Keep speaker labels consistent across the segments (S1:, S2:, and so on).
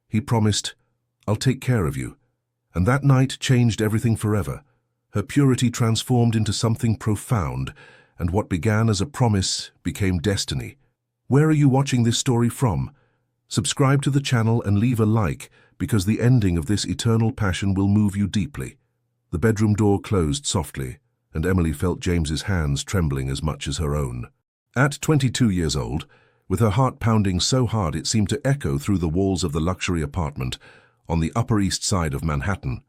S1: He promised, "I'll take care of you." And that night changed everything forever. Her purity transformed into something profound, and what began as a promise became destiny. Where are you watching this story from? Subscribe to the channel and leave a like, because the ending of this eternal passion will move you deeply. The bedroom door closed softly, and Emily felt James's hands trembling as much as her own. At 22 years old, with her heart pounding so hard it seemed to echo through the walls of the luxury apartment on the Upper East Side of Manhattan,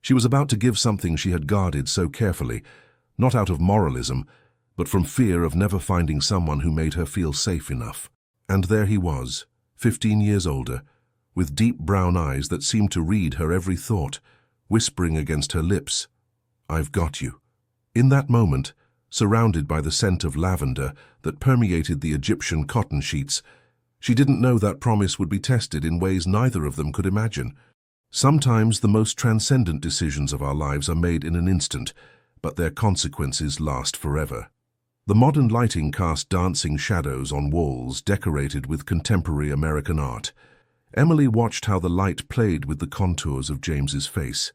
S1: she was about to give something she had guarded so carefully, not out of moralism, but from fear of never finding someone who made her feel safe enough. And there he was, 15 years older, with deep brown eyes that seemed to read her every thought, whispering against her lips, "I've got you." In that moment, surrounded by the scent of lavender that permeated the Egyptian cotton sheets, she didn't know that promise would be tested in ways neither of them could imagine. Sometimes the most transcendent decisions of our lives are made in an instant, but their consequences last forever. The modern lighting cast dancing shadows on walls decorated with contemporary American art. Emily watched how the light played with the contours of James's face,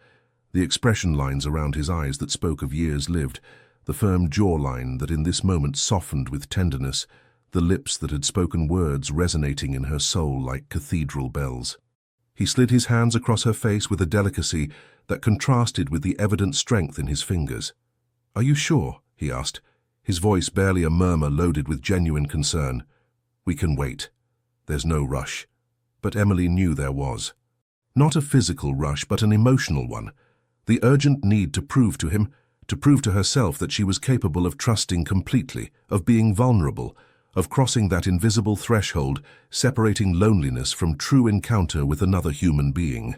S1: the expression lines around his eyes that spoke of years lived, the firm jawline that in this moment softened with tenderness, the lips that had spoken words resonating in her soul like cathedral bells. He slid his hands across her face with a delicacy that contrasted with the evident strength in his fingers. "Are you sure?" he asked, his voice barely a murmur loaded with genuine concern. "We can wait. There's no rush." But Emily knew there was. Not a physical rush, but an emotional one. The urgent need to prove to him, to prove to herself that she was capable of trusting completely, of being vulnerable, of crossing that invisible threshold, separating loneliness from true encounter with another human being.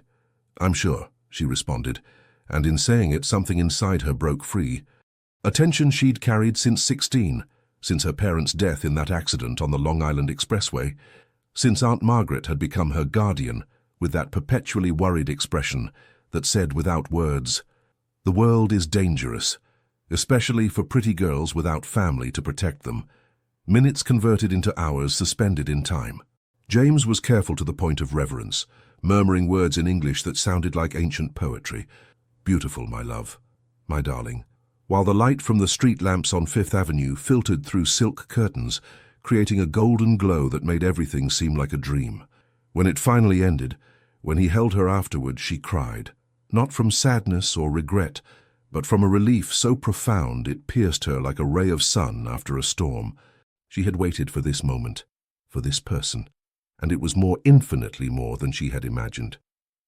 S1: "I'm sure," she responded, and in saying it something inside her broke free. A tension she'd carried since 16, since her parents' death in that accident on the Long Island Expressway, since Aunt Margaret had become her guardian, with that perpetually worried expression that said without words, "The world is dangerous, especially for pretty girls without family to protect them." Minutes converted into hours suspended in time. James was careful to the point of reverence, murmuring words in English that sounded like ancient poetry. "Beautiful, my love, my darling," while the light from the street lamps on Fifth Avenue filtered through silk curtains, creating a golden glow that made everything seem like a dream. When it finally ended, when he held her afterward, she cried, not from sadness or regret, but from a relief so profound it pierced her like a ray of sun after a storm. She had waited for this moment, for this person, and it was infinitely more than she had imagined.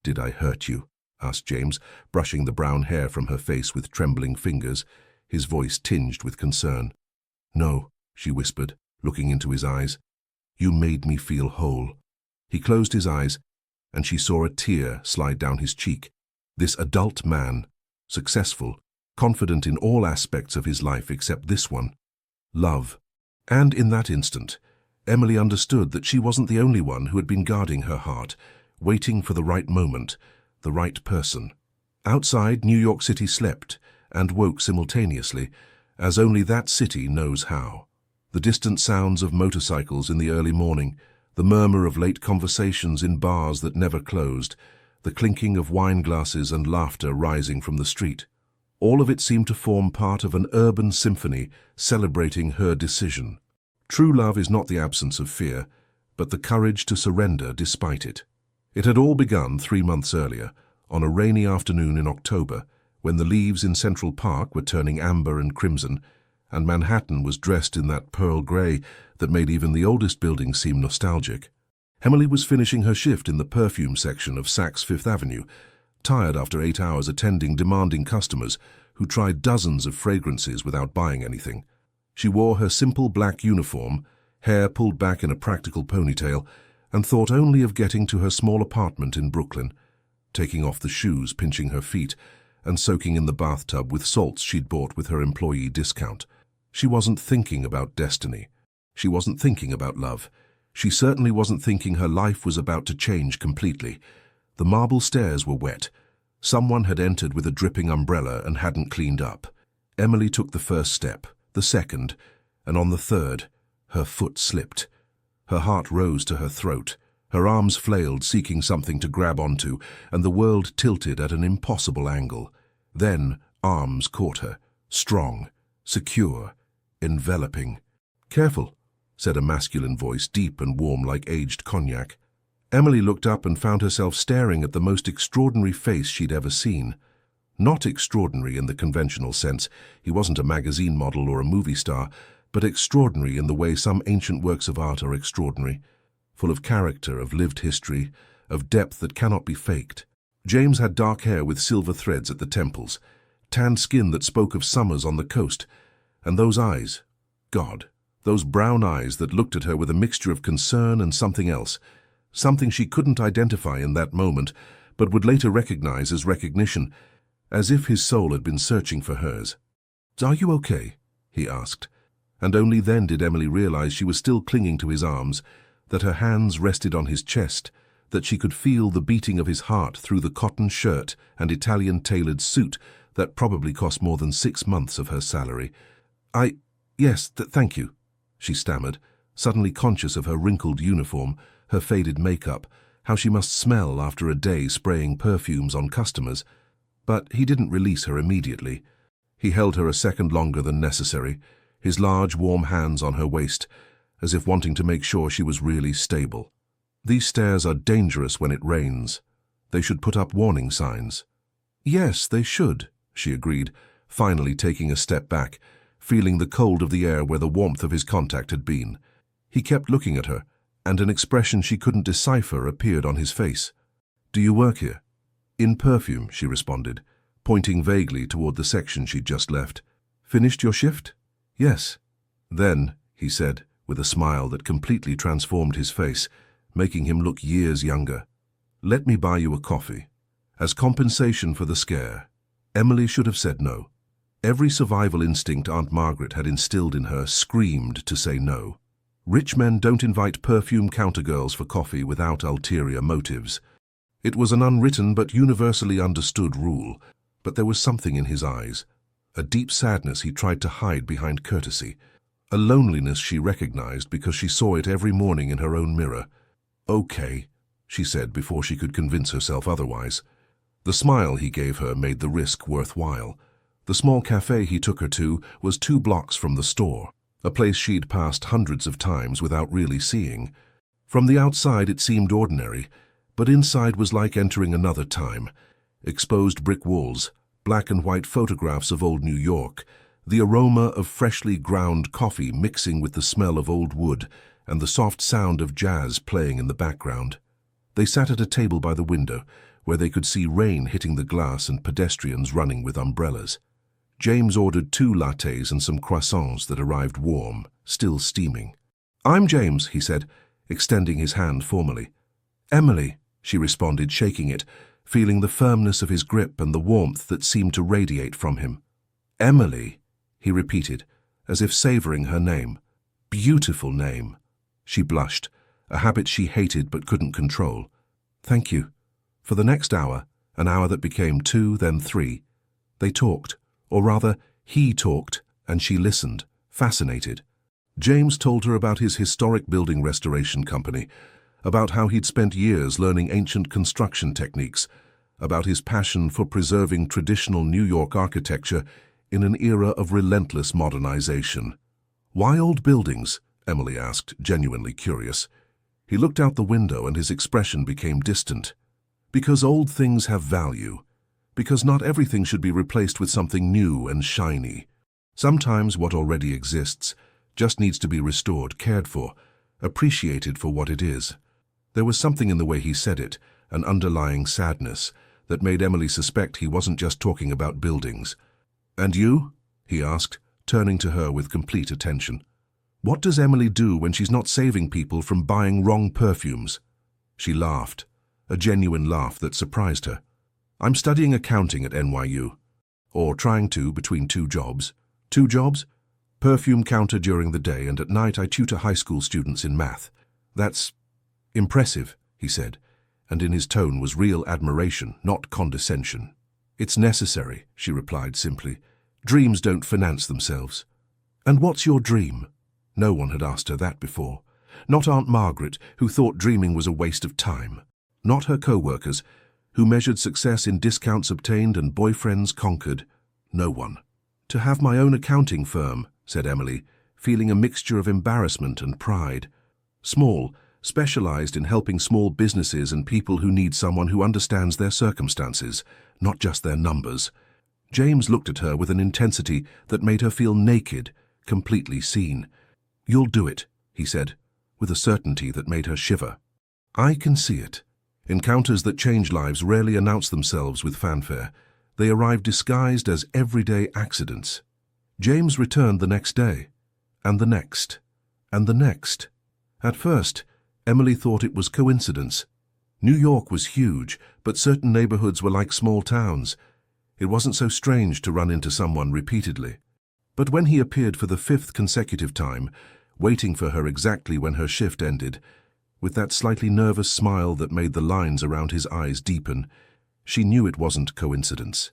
S1: "Did I hurt you?" asked James, brushing the brown hair from her face with trembling fingers, his voice tinged with concern. "No," she whispered, looking into his eyes. "You made me feel whole." He closed his eyes, and she saw a tear slide down his cheek. This adult man, successful, confident in all aspects of his life except this one, love. And in that instant, Emily understood that she wasn't the only one who had been guarding her heart, waiting for the right moment, the right person. Outside, New York City slept and woke simultaneously, as only that city knows how. The distant sounds of motorcycles in the early morning, the murmur of late conversations in bars that never closed, the clinking of wine glasses and laughter rising from the street. All of it seemed to form part of an urban symphony celebrating her decision. True love is not the absence of fear, but the courage to surrender despite it. It had all begun 3 months earlier, on a rainy afternoon in October, when the leaves in Central Park were turning amber and crimson, and Manhattan was dressed in that pearl grey that made even the oldest buildings seem nostalgic. Emily was finishing her shift in the perfume section of Saks Fifth Avenue, tired after 8 hours attending demanding customers who tried dozens of fragrances without buying anything. She wore her simple black uniform, hair pulled back in a practical ponytail, and thought only of getting to her small apartment in Brooklyn, taking off the shoes pinching her feet, and soaking in the bathtub with salts she'd bought with her employee discount. She wasn't thinking about destiny. She wasn't thinking about love. She certainly wasn't thinking her life was about to change completely. The marble stairs were wet. Someone had entered with a dripping umbrella and hadn't cleaned up. Emily took the first step, the second, and on the third, her foot slipped. Her heart rose to her throat, Her arms flailed, seeking something to grab onto, and the world tilted at an impossible angle. Then arms caught her, strong, secure, enveloping. "Careful," said a masculine voice, deep and warm like aged cognac. Emily looked up and found herself staring at the most extraordinary face she'd ever seen. Not extraordinary in the conventional sense, he wasn't a magazine model or a movie star, but extraordinary in the way some ancient works of art are extraordinary, full of character, of lived history, of depth that cannot be faked. James had dark hair with silver threads at the temples, tanned skin that spoke of summers on the coast, and those eyes, God, those brown eyes that looked at her with a mixture of concern and something else, something she couldn't identify in that moment, but would later recognize as recognition, as if his soul had been searching for hers. "Are you okay?" he asked, and only then did Emily realize she was still clinging to his arms, that her hands rested on his chest, that she could feel the beating of his heart through the cotton shirt and Italian-tailored suit that probably cost more than 6 months of her salary. Yes, thank you," she stammered, suddenly conscious of her wrinkled uniform, her faded makeup, how she must smell after a day spraying perfumes on customers. But he didn't release her immediately. He held her a second longer than necessary, his large, warm hands on her waist, as if wanting to make sure she was really stable. "These stairs are dangerous when it rains. They should put up warning signs." "Yes, they should," she agreed, finally taking a step back, feeling the cold of the air where the warmth of his contact had been. He kept looking at her, and an expression she couldn't decipher appeared on his face. "Do you work here?" "In perfume," she responded, pointing vaguely toward the section she'd just left. "Finished your shift?" "Yes." "Then," he said, with a smile that completely transformed his face, making him look years younger, "let me buy you a coffee. As compensation for the scare." Emily should have said no. Every survival instinct Aunt Margaret had instilled in her screamed to say no. Rich men don't invite perfume countergirls for coffee without ulterior motives. It was an unwritten but universally understood rule, but there was something in his eyes, a deep sadness he tried to hide behind courtesy, a loneliness she recognized because she saw it every morning in her own mirror. "Okay," she said before she could convince herself otherwise. The smile he gave her made the risk worthwhile. The small cafe he took her to was 2 blocks from the store, a place she'd passed hundreds of times without really seeing. From the outside it seemed ordinary, but inside was like entering another time. Exposed brick walls, black and white photographs of old New York, the aroma of freshly ground coffee mixing with the smell of old wood, and the soft sound of jazz playing in the background. They sat at a table by the window, where they could see rain hitting the glass and pedestrians running with umbrellas. James ordered 2 lattes and some croissants that arrived warm, still steaming. "I'm James," he said, extending his hand formally. "Emily," she responded, shaking it, feeling the firmness of his grip and the warmth that seemed to radiate from him. "Emily," he repeated, as if savoring her name. "Beautiful name." She blushed, a habit she hated but couldn't control. "Thank you." For the next hour, an hour that became 2, then 3, they talked, or rather, he talked, and she listened, fascinated. James told her about his historic building restoration company, about how he'd spent years learning ancient construction techniques, about his passion for preserving traditional New York architecture in an era of relentless modernization. "Why old buildings?" Emily asked, genuinely curious. He looked out the window and his expression became distant. "Because old things have value. Because not everything should be replaced with something new and shiny. Sometimes what already exists just needs to be restored, cared for, appreciated for what it is." There was something in the way he said it, an underlying sadness, that made Emily suspect he wasn't just talking about buildings. "And you?" he asked, turning to her with complete attention. "What does Emily do when she's not saving people from buying wrong perfumes?" She laughed, a genuine laugh that surprised her. "I'm studying accounting at NYU. Or trying to, between 2 jobs. 2 jobs? Perfume counter during the day, and at night I tutor high school students in math. That's impressive," he said, and in his tone was real admiration, not condescension. "It's necessary," she replied simply. "Dreams don't finance themselves." "And what's your dream?" No one had asked her that before. Not Aunt Margaret, who thought dreaming was a waste of time. Not her co-workers, who measured success in discounts obtained and boyfriends conquered. No one. "To have my own accounting firm," said Emily, feeling a mixture of embarrassment and pride. Small, specialized in helping small businesses and people who need someone who understands their circumstances, not just their numbers. James looked at her with an intensity that made her feel naked, completely seen. "You'll do it," he said, with a certainty that made her shiver. "I can see it." Encounters that change lives rarely announce themselves with fanfare. They arrive disguised as everyday accidents. James returned the next day, and the next, and the next. At first, Emily thought it was coincidence. New York was huge, but certain neighborhoods were like small towns. It wasn't so strange to run into someone repeatedly. But when he appeared for the 5th consecutive time, waiting for her exactly when her shift ended, with that slightly nervous smile that made the lines around his eyes deepen, she knew it wasn't coincidence.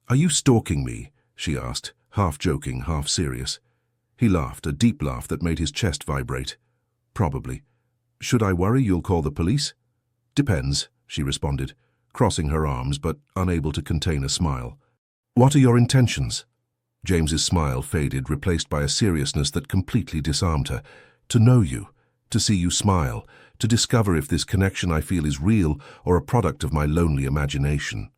S1: "Are you stalking me?" she asked, half joking, half serious. He laughed, a deep laugh that made his chest vibrate. "Probably. Should I worry you'll call the police?" "Depends," she responded, crossing her arms but unable to contain a smile. "What are your intentions?" James's smile faded, replaced by a seriousness that completely disarmed her. "To know you, to see you smile, to discover if this connection I feel is real or a product of my lonely imagination."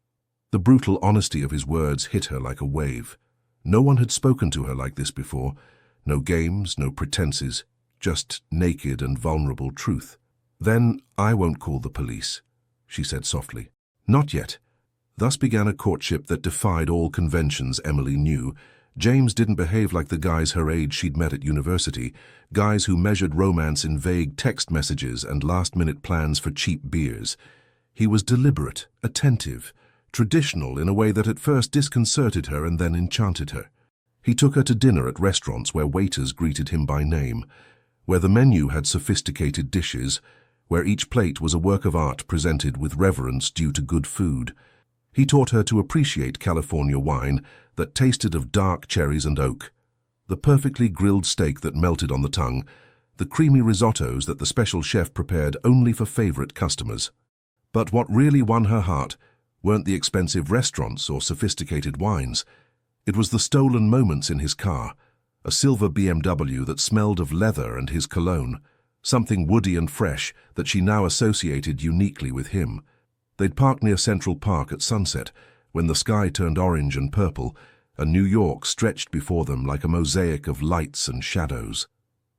S1: The brutal honesty of his words hit her like a wave. No one had spoken to her like this before. No games, no pretenses, just naked and vulnerable truth. "Then I won't call the police," she said softly. "Not yet." Thus began a courtship that defied all conventions Emily knew. James didn't behave like the guys her age she'd met at university, guys who measured romance in vague text messages and last-minute plans for cheap beers. He was deliberate, attentive, traditional in a way that at first disconcerted her and then enchanted her. He took her to dinner at restaurants where waiters greeted him by name, where the menu had sophisticated dishes, where each plate was a work of art presented with reverence due to good food. He taught her to appreciate California wine that tasted of dark cherries and oak, the perfectly grilled steak that melted on the tongue, the creamy risottos that the special chef prepared only for favorite customers. But what really won her heart weren't the expensive restaurants or sophisticated wines. It was the stolen moments in his car, a silver BMW that smelled of leather and his cologne, something woody and fresh that she now associated uniquely with him. They'd parked near Central Park at sunset, when the sky turned orange and purple, and New York stretched before them like a mosaic of lights and shadows.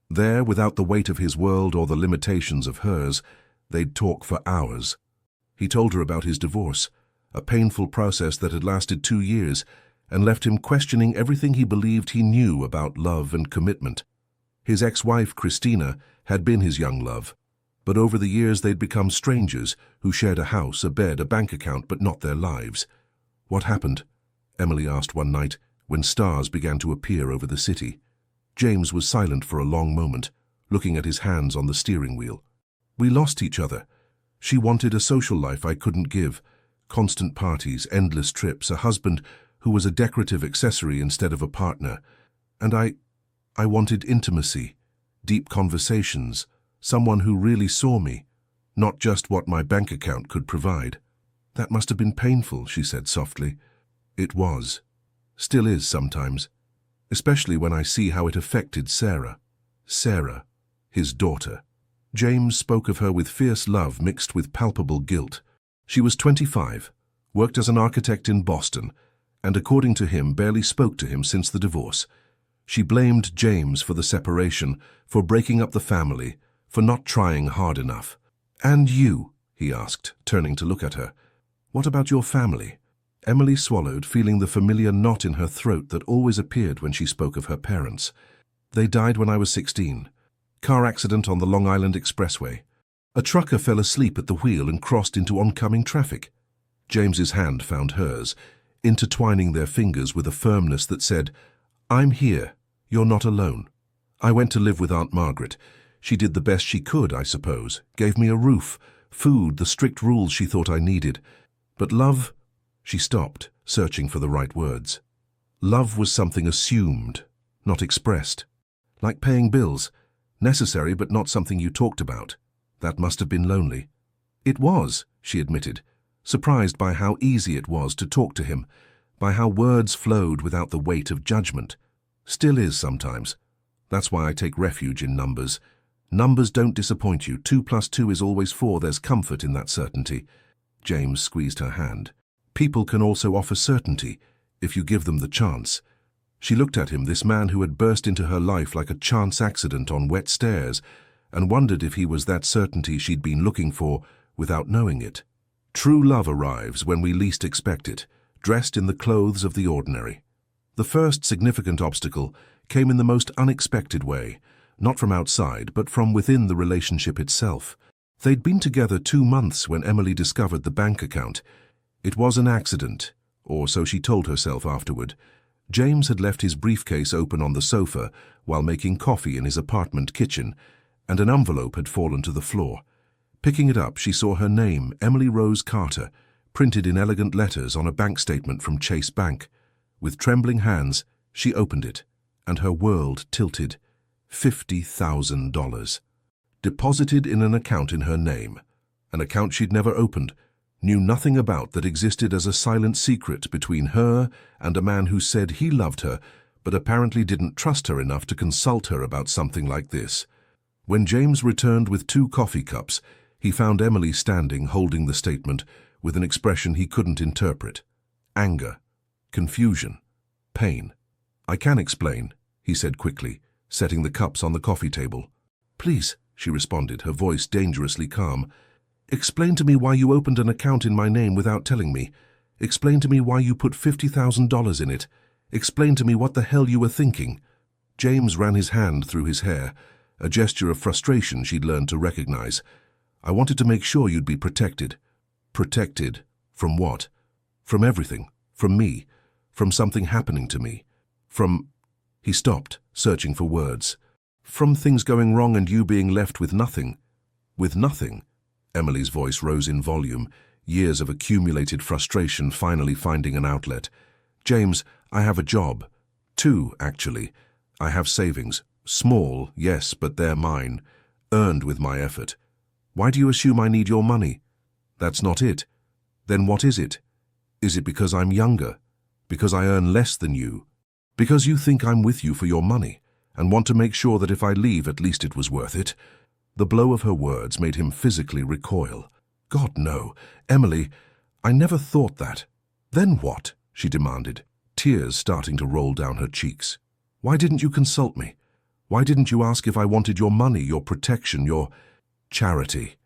S1: There, without the weight of his world or the limitations of hers, they'd talk for hours. He told her about his divorce, a painful process that had lasted 2 years, and left him questioning everything he believed he knew about love and commitment. His ex-wife, Christina, had been his young love, but over the years they'd become strangers who shared a house, a bed, a bank account, but not their lives. "What happened?" Emily asked one night, when stars began to appear over the city. James was silent for a long moment, looking at his hands on the steering wheel. "We lost each other. She wanted a social life I couldn't give, constant parties, endless trips, a husband who was a decorative accessory instead of a partner. And I wanted intimacy, deep conversations, someone who really saw me, not just what my bank account could provide." "That must have been painful," she said softly. "It was. Still is sometimes. Especially when I see how it affected Sarah. Sarah, his daughter." James spoke of her with fierce love mixed with palpable guilt. She was 25, worked as an architect in Boston, and according to him, barely spoke to him since the divorce. She blamed James for the separation, for breaking up the family, for not trying hard enough. "And you?" he asked, turning to look at her. "What about your family?" Emily swallowed, feeling the familiar knot in her throat that always appeared when she spoke of her parents. "They died when I was 16. Car accident on the Long Island Expressway. A trucker fell asleep at the wheel and crossed into oncoming traffic." James's hand found hers, intertwining their fingers with a firmness that said, "I'm here. You're not alone. I went to live with Aunt Margaret. She did the best she could, I suppose, gave me a roof, food, the strict rules she thought I needed. But love—" She stopped, searching for the right words. Love was something assumed, not expressed. Like paying bills, Necessary, but not something you talked about. That must have been lonely. It was, she admitted, surprised by how easy it was to talk to him, by how words flowed without the weight of judgment. Still is sometimes. That's why I take refuge in numbers. Numbers don't disappoint you. 2 + 2 is always 4. There's comfort in that certainty. James squeezed her hand. People can also offer certainty, if you give them the chance. She looked at him, this man who had burst into her life like a chance accident on wet stairs, and wondered if he was that certainty she'd been looking for without knowing it. True love arrives when we least expect it, dressed in the clothes of the ordinary. The first significant obstacle came in the most unexpected way, not from outside, but from within the relationship itself. They'd been together 2 months when Emily discovered the bank account. It was an accident, or so she told herself afterward. James had left his briefcase open on the sofa while making coffee in his apartment kitchen, and an envelope had fallen to the floor. Picking it up, she saw her name, Emily Rose Carter, printed in elegant letters on a bank statement from Chase Bank. With trembling hands, she opened it, and her world tilted. $50,000. Deposited in an account in her name. An account she'd never opened, knew nothing about, that existed as a silent secret between her and a man who said he loved her, but apparently didn't trust her enough to consult her about something like this. When James returned with 2 coffee cups, he found Emily standing holding the statement with an expression he couldn't interpret. Anger, confusion, pain. "I can explain," he said quickly, setting the cups on the coffee table. "Please," she responded, her voice dangerously calm. "Explain to me why you opened an account in my name without telling me. Explain to me why you put $50,000 in it. Explain to me what the hell you were thinking." James ran his hand through his hair, a gesture of frustration she'd learned to recognize. "I wanted to make sure you'd be protected." Protected from what? From everything. From me. From something happening to me. From... He stopped, searching for words. "From things going wrong and you being left with nothing." With nothing? Emily's voice rose in volume, years of accumulated frustration finally finding an outlet. "James, I have a job. 2, actually. I have savings. Small, yes, but they're mine. Earned with my effort. Why do you assume I need your money? That's not it. Then what is it? Is it because I'm younger? Because I earn less than you? Because you think I'm with you for your money, and want to make sure that if I leave, at least it was worth it?" The blow of her words made him physically recoil. "God, no. Emily, I never thought that." "Then what?" she demanded, tears starting to roll down her cheeks. "Why didn't you consult me? Why didn't you ask if I wanted your money, your protection, your charity?"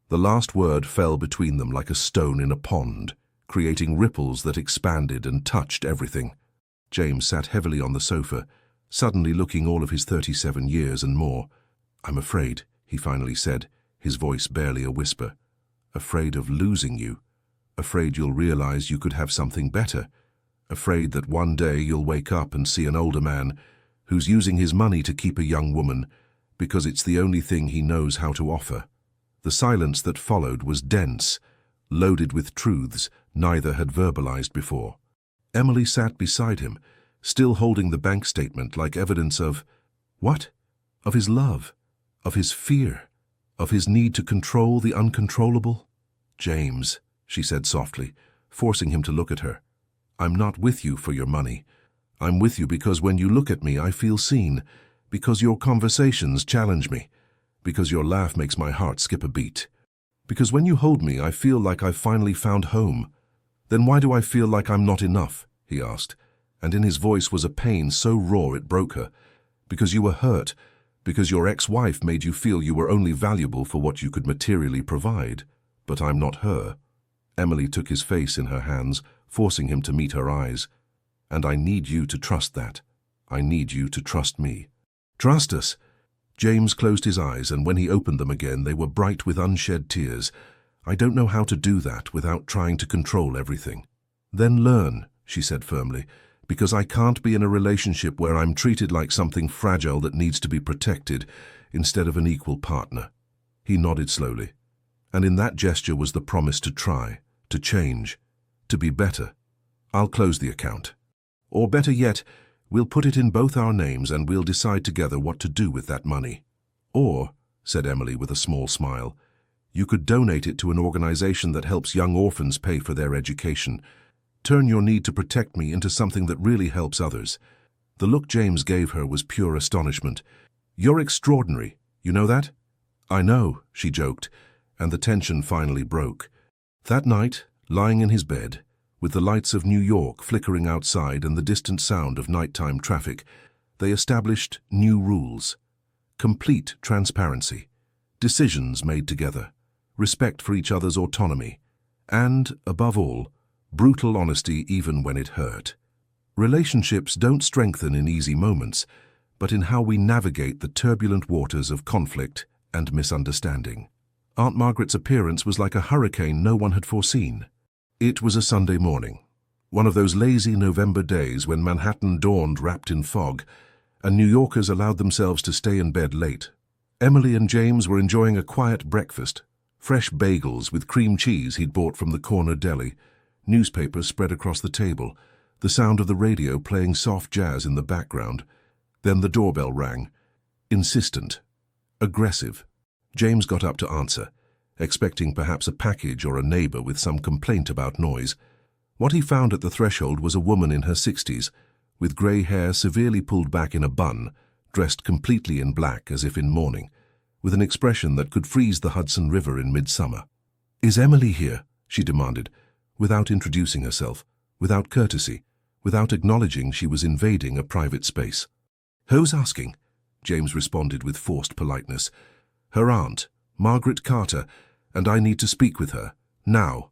S1: The last word fell between them like a stone in a pond, creating ripples that expanded and touched everything. James sat heavily on the sofa, suddenly looking all of his 37 years and more. "I'm afraid," he finally said, his voice barely a whisper. "Afraid of losing you. Afraid you'll realize you could have something better. Afraid that one day you'll wake up and see an older man who's using his money to keep a young woman because it's the only thing he knows how to offer." The silence that followed was dense, loaded with truths neither had verbalized before. Emily sat beside him, still holding the bank statement like evidence of... what? Of his love, of his fear, of his need to control the uncontrollable? "James," she said softly, forcing him to look at her, "I'm not with you for your money. I'm with you because when you look at me I feel seen, because your conversations challenge me, because your laugh makes my heart skip a beat. Because when you hold me I feel like I've finally found home." "Then why do I feel like I'm not enough?" he asked, and in his voice was a pain so raw it broke her. "Because you were hurt, because your ex-wife made you feel you were only valuable for what you could materially provide. But I'm not her." Emily took his face in her hands, forcing him to meet her eyes. "And I need you to trust that. I need you to trust me." "Trust us?" James closed his eyes, and when he opened them again, they were bright with unshed tears. "I don't know how to do that without trying to control everything." "Then learn," she said firmly, "because I can't be in a relationship where I'm treated like something fragile that needs to be protected instead of an equal partner." He nodded slowly, and in that gesture was the promise to try, to change, to be better. "I'll close the account. Or better yet, we'll put it in both our names and we'll decide together what to do with that money. Or, said Emily with a small smile, you could donate it to an organization that helps young orphans pay for their education. Turn your need to protect me into something that really helps others. The look James gave her was pure astonishment. You're extraordinary, you know that? I know, she joked, and the tension finally broke. That night, lying in his bed, with the lights of New York flickering outside and the distant sound of nighttime traffic, they established new rules. Complete transparency, decisions made together, respect for each other's autonomy, and, above all, brutal honesty even when it hurt. Relationships don't strengthen in easy moments, but in how we navigate the turbulent waters of conflict and misunderstanding. Aunt Margaret's appearance was like a hurricane no one had foreseen. It was a Sunday morning, one of those lazy November days when Manhattan dawned wrapped in fog, and New Yorkers allowed themselves to stay in bed late. Emily and James were enjoying a quiet breakfast, fresh bagels with cream cheese he'd bought from the corner deli, newspapers spread across the table, the sound of the radio playing soft jazz in the background. Then the doorbell rang. Insistent. Aggressive. James got up to answer, expecting perhaps a package or a neighbor with some complaint about noise. What he found at the threshold was a woman in her 60s, with grey hair severely pulled back in a bun, dressed completely in black as if in mourning, with an expression that could freeze the Hudson River in midsummer. "Is Emily here?" she demanded, without introducing herself, without courtesy, without acknowledging she was invading a private space. "Who's asking?" James responded with forced politeness. "Her aunt, Margaret Carter, and I need to speak with her, now."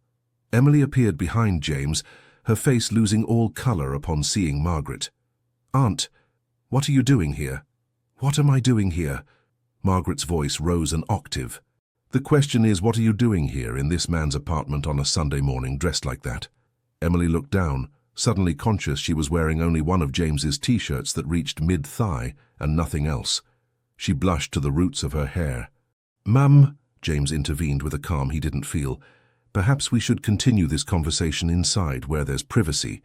S1: Emily appeared behind James, her face losing all color upon seeing Margaret. "Aunt, what are you doing here?" "What am I doing here?" Margaret's voice rose an octave. "The question is, what are you doing here in this man's apartment on a Sunday morning dressed like that?" Emily looked down, suddenly conscious she was wearing only one of James's t-shirts that reached mid-thigh and nothing else. She blushed to the roots of her hair. "Mum," James intervened with a calm he didn't feel, "perhaps we should continue this conversation inside where there's privacy."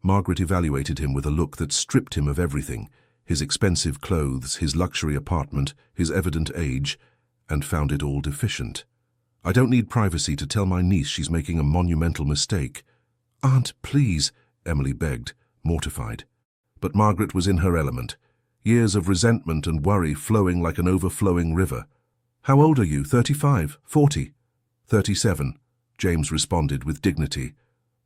S1: Margaret evaluated him with a look that stripped him of everything, his expensive clothes, his luxury apartment, his evident age, and found it all deficient. "I don't need privacy to tell my niece she's making a monumental mistake." "Aunt, please," Emily begged, mortified. But Margaret was in her element, years of resentment and worry flowing like an overflowing river. "How old are you, 35, 40? 37, James responded with dignity.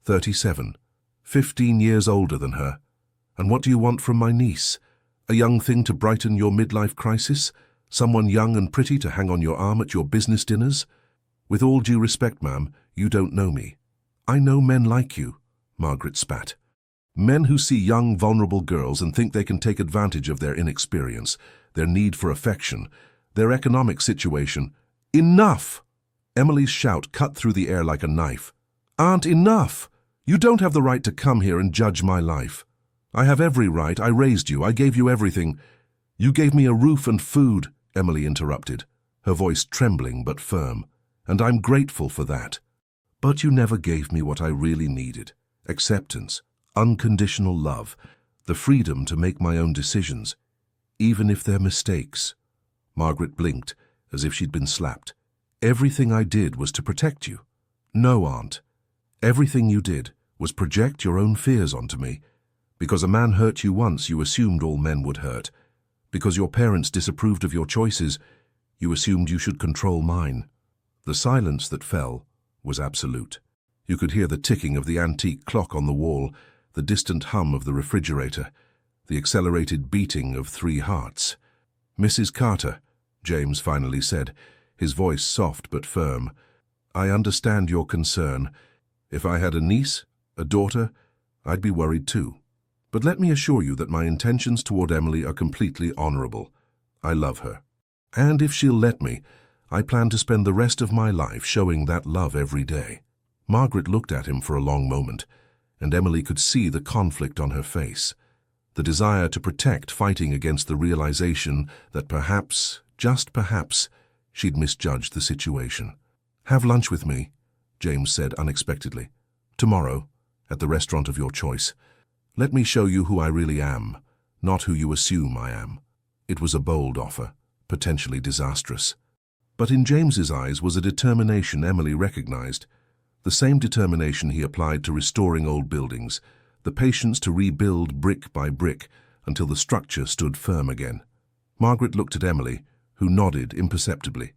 S1: 37, 15 years older than her. "And what do you want from my niece? A young thing to brighten your midlife crisis? Someone young and pretty to hang on your arm at your business dinners? With all due respect, ma'am, you don't know me." "I know men like you," Margaret spat. "Men who see young, vulnerable girls and think they can take advantage of their inexperience, their need for affection, their economic situation." "Enough!" Emily's shout cut through the air like a knife. "Aunt, enough! You don't have the right to come here and judge my life. I have every right. I raised you. I gave you everything." "You gave me a roof and food," Emily interrupted, her voice trembling but firm, "and I'm grateful for that. But you never gave me what I really needed: acceptance, unconditional love, the freedom to make my own decisions, even if they're mistakes." Margaret blinked, as if she'd been slapped. "Everything I did was to protect you." "No, Aunt. Everything you did was project your own fears onto me. Because a man hurt you once, you assumed all men would hurt. Because your parents disapproved of your choices, you assumed you should control mine." The silence that fell was absolute. You could hear the ticking of the antique clock on the wall, the distant hum of the refrigerator, the accelerated beating of 3 hearts. "Mrs. Carter," James finally said, his voice soft but firm, "I understand your concern. If I had a niece, a daughter, I'd be worried too. But let me assure you that my intentions toward Emily are completely honorable. I love her. And if she'll let me, I plan to spend the rest of my life showing that love every day." Margaret looked at him for a long moment, and Emily could see the conflict on her face, the desire to protect fighting against the realization that perhaps, just perhaps, she'd misjudged the situation. "Have lunch with me," James said unexpectedly. "Tomorrow, at the restaurant of your choice. Let me show you who I really am, not who you assume I am." It was a bold offer, potentially disastrous. But in James's eyes was a determination Emily recognized, the same determination he applied to restoring old buildings, the patience to rebuild brick by brick until the structure stood firm again. Margaret looked at Emily, who nodded imperceptibly.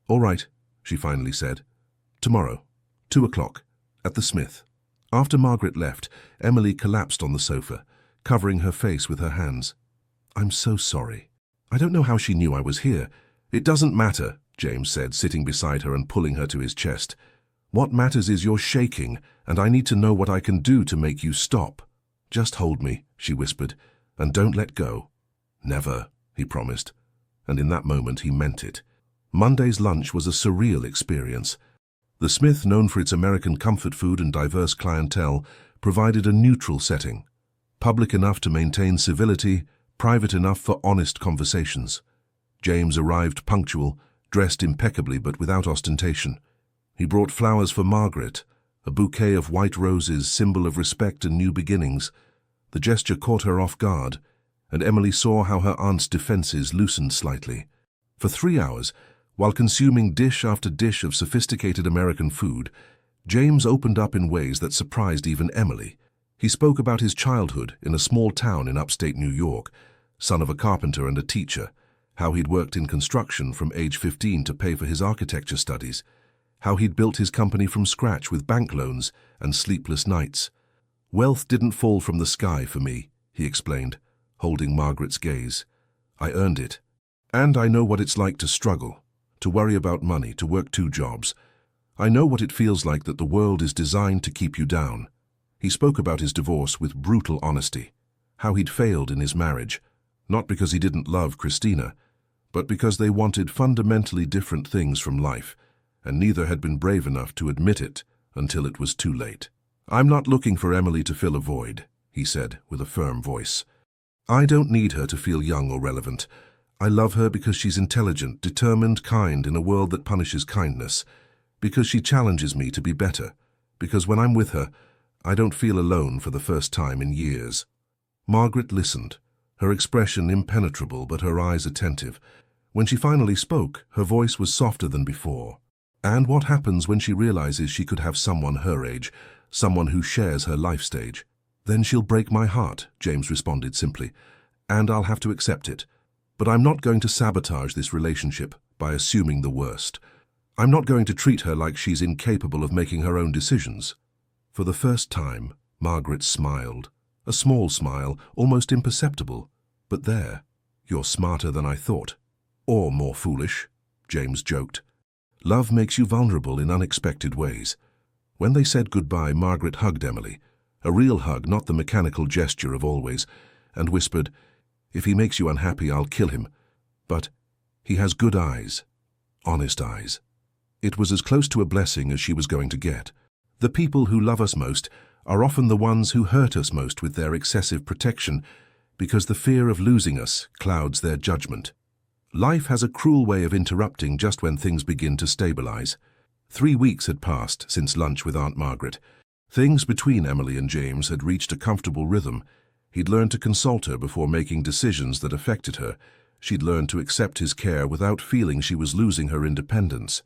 S1: "All right," she finally said. "Tomorrow, 2 o'clock, at the Smith." After Margaret left, Emily collapsed on the sofa, covering her face with her hands. "I'm so sorry. I don't know how she knew I was here." "It doesn't matter," James said, sitting beside her and pulling her to his chest. "What matters is you're shaking, and I need to know what I can do to make you stop." "Just hold me," she whispered, "and don't let go." "Never," he promised, and in that moment he meant it. Monday's lunch was a surreal experience. The Smith, known for its American comfort food and diverse clientele, provided a neutral setting, public enough to maintain civility, private enough for honest conversations. James arrived punctual, dressed impeccably but without ostentation. He brought flowers for Margaret, a bouquet of white roses, symbol of respect and new beginnings. The gesture caught her off guard, and Emily saw how her aunt's defenses loosened slightly. For 3 hours, while consuming dish after dish of sophisticated American food, James opened up in ways that surprised even Emily. He spoke about his childhood in a small town in upstate New York, son of a carpenter and a teacher, how he'd worked in construction from age 15 to pay for his architecture studies, how he'd built his company from scratch with bank loans and sleepless nights. "Wealth didn't fall from the sky for me," he explained, holding Margaret's gaze. "I earned it. And I know what it's like to struggle, to worry about money, to work 2 jobs. I know what it feels like that the world is designed to keep you down." He spoke about his divorce with brutal honesty, how he'd failed in his marriage, not because he didn't love Christina, but because they wanted fundamentally different things from life, and neither had been brave enough to admit it until it was too late. "I'm not looking for Emily to fill a void," he said with a firm voice. "I don't need her to feel young or relevant. I love her because she's intelligent, determined, kind in a world that punishes kindness, because she challenges me to be better, because when I'm with her, I don't feel alone for the first time in years." Margaret listened, her expression impenetrable but her eyes attentive. When she finally spoke, her voice was softer than before. "And what happens when she realizes she could have someone her age, someone who shares her life stage?" "Then she'll break my heart," James responded simply, "and I'll have to accept it. But I'm not going to sabotage this relationship by assuming the worst. I'm not going to treat her like she's incapable of making her own decisions." For the first time, Margaret smiled. A small smile, almost imperceptible. "But there, you're smarter than I thought." "Or more foolish," James joked. "Love makes you vulnerable in unexpected ways." When they said goodbye, Margaret hugged Emily, a real hug, not the mechanical gesture of always, and whispered, "If he makes you unhappy, I'll kill him. But he has good eyes, honest eyes." It was as close to a blessing as she was going to get. The people who love us most are often the ones who hurt us most with their excessive protection, because the fear of losing us clouds their judgment. Life has a cruel way of interrupting just when things begin to stabilize. 3 weeks had passed since lunch with Aunt Margaret. Things between Emily and James had reached a comfortable rhythm. He'd learned to consult her before making decisions that affected her. She'd learned to accept his care without feeling she was losing her independence.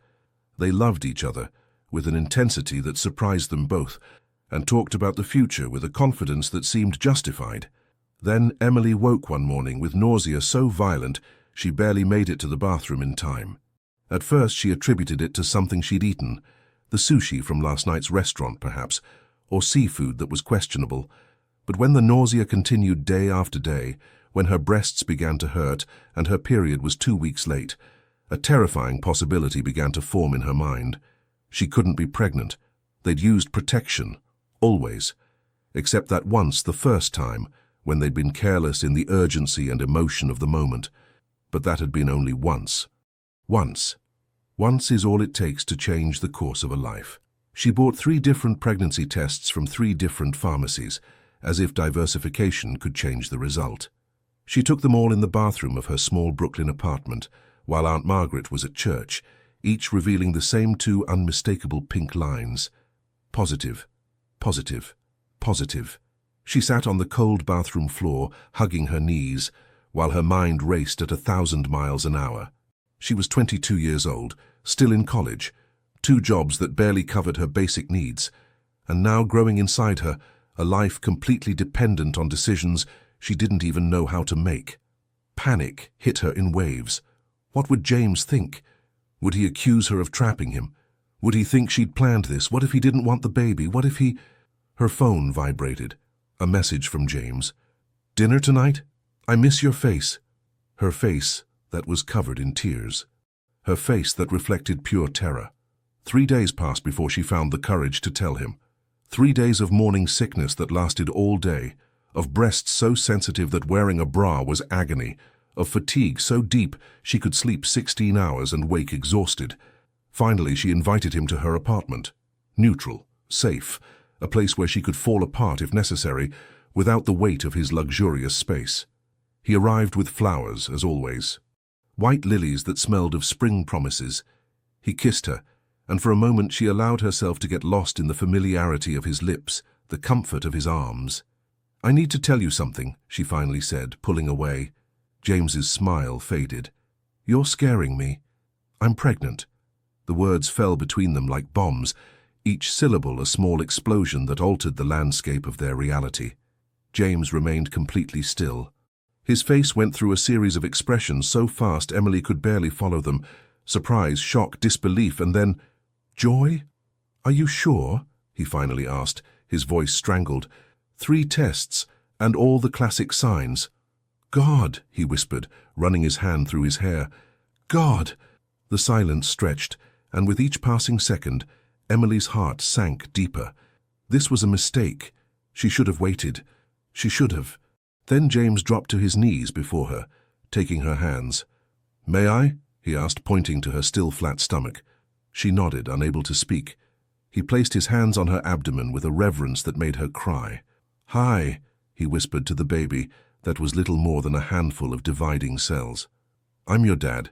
S1: They loved each other with an intensity that surprised them both, and talked about the future with a confidence that seemed justified. Then Emily woke one morning with nausea so violent she barely made it to the bathroom in time. At first she attributed it to something she'd eaten, the sushi from last night's restaurant perhaps, or seafood that was questionable. But when the nausea continued day after day, when her breasts began to hurt and her period was 2 weeks late, a terrifying possibility began to form in her mind. She couldn't be pregnant. They'd used protection, always, except that once, the first time, when they'd been careless in the urgency and emotion of the moment. But that had been only once. Once. Once is all it takes to change the course of a life. She bought 3 different pregnancy tests from 3 different pharmacies, as if diversification could change the result. She took them all in the bathroom of her small Brooklyn apartment, while Aunt Margaret was at church, each revealing the same 2 unmistakable pink lines. Positive, positive, positive. She sat on the cold bathroom floor, hugging her knees, while her mind raced at 1,000 miles an hour. She was 22 years old, still in college, 2 jobs that barely covered her basic needs, and now growing inside her, a life completely dependent on decisions she didn't even know how to make. Panic hit her in waves. What would James think? Would he accuse her of trapping him? Would he think she'd planned this? What if he didn't want the baby? What if he... Her phone vibrated. A message from James. "Dinner tonight? I miss your face." Her face that was covered in tears. Her face that reflected pure terror. 3 days passed before she found the courage to tell him. 3 days of morning sickness that lasted all day, of breasts so sensitive that wearing a bra was agony, of fatigue so deep she could sleep 16 hours and wake exhausted. Finally, she invited him to her apartment. Neutral, safe, a place where she could fall apart if necessary, without the weight of his luxurious space. He arrived with flowers, as always. White lilies that smelled of spring promises. He kissed her, and for a moment she allowed herself to get lost in the familiarity of his lips, the comfort of his arms. "I need to tell you something," she finally said, pulling away. James's smile faded. "You're scaring me. I'm pregnant." The words fell between them like bombs, each syllable a small explosion that altered the landscape of their reality. James remained completely still. His face went through a series of expressions so fast Emily could barely follow them. Surprise, shock, disbelief, and then... "Joy? Are you sure?" he finally asked, his voice strangled. "3 tests, and all the classic signs." "God," he whispered, running his hand through his hair. "God!" The silence stretched, and with each passing second, Emily's heart sank deeper. This was a mistake. She should have waited. She should have. Then James dropped to his knees before her, taking her hands. "May I?" he asked, pointing to her still flat stomach. She nodded, unable to speak. He placed his hands on her abdomen with a reverence that made her cry. "Hi," he whispered to the baby that was little more than a handful of dividing cells. "I'm your dad,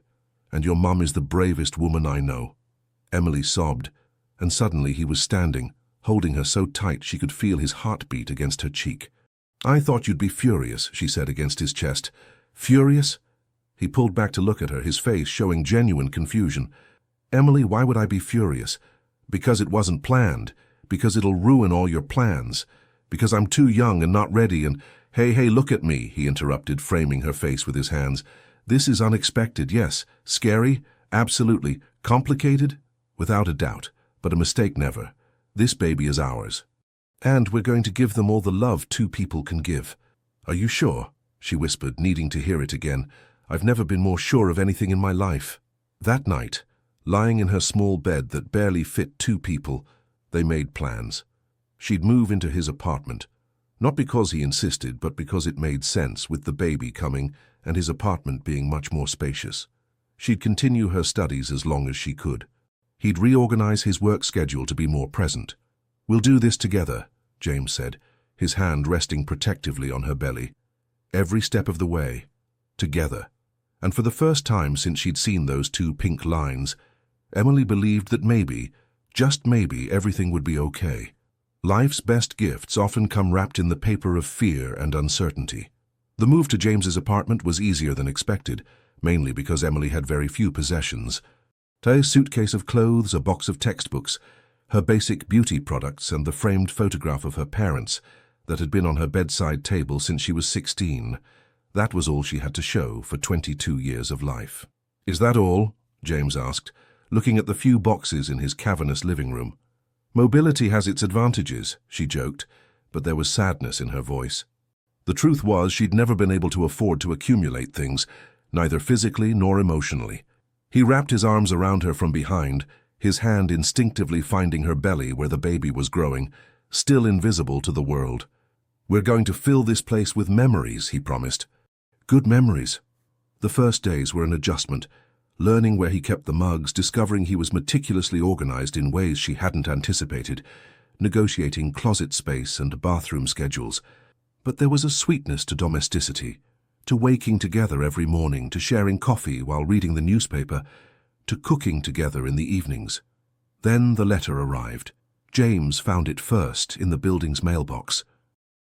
S1: and your mum is the bravest woman I know." Emily sobbed, and suddenly he was standing, holding her so tight she could feel his heartbeat against her cheek. "I thought you'd be furious," she said against his chest. "Furious?" He pulled back to look at her, his face showing genuine confusion. "Emily, why would I be furious? Because it wasn't planned. Because it'll ruin all your plans. Because I'm too young and not ready and... Hey, look at me," he interrupted, framing her face with his hands. "This is unexpected, yes. Scary? Absolutely. Complicated? Without a doubt. But a mistake never. This baby is ours. And we're going to give them all the love 2 people can give." "Are you sure?" she whispered, needing to hear it again. "I've never been more sure of anything in my life." That night, lying in her small bed that barely fit 2 people, they made plans. She'd move into his apartment, not because he insisted, but because it made sense with the baby coming and his apartment being much more spacious. She'd continue her studies as long as she could. He'd reorganize his work schedule to be more present. "We'll do this together," James said, his hand resting protectively on her belly. Every step of the way, together. And for the first time since she'd seen those 2 pink lines, Emily believed that maybe, just maybe, everything would be okay. Life's best gifts often come wrapped in the paper of fear and uncertainty. The move to James's apartment was easier than expected, mainly because Emily had very few possessions. A suitcase of clothes, a box of textbooks, her basic beauty products, and the framed photograph of her parents that had been on her bedside table since she was 16. That was all she had to show for 22 years of life. "Is that all?" James asked, looking at the few boxes in his cavernous living room. "Mobility has its advantages," she joked, but there was sadness in her voice. The truth was she'd never been able to afford to accumulate things, neither physically nor emotionally. He wrapped his arms around her from behind, his hand instinctively finding her belly where the baby was growing, still invisible to the world. "We're going to fill this place with memories," he promised. Good memories. The first days were an adjustment, learning where he kept the mugs, discovering he was meticulously organized in ways she hadn't anticipated, negotiating closet space and bathroom schedules. But there was a sweetness to domesticity, to waking together every morning, to sharing coffee while reading the newspaper, to cooking together in the evenings. Then the letter arrived. James found it first in the building's mailbox.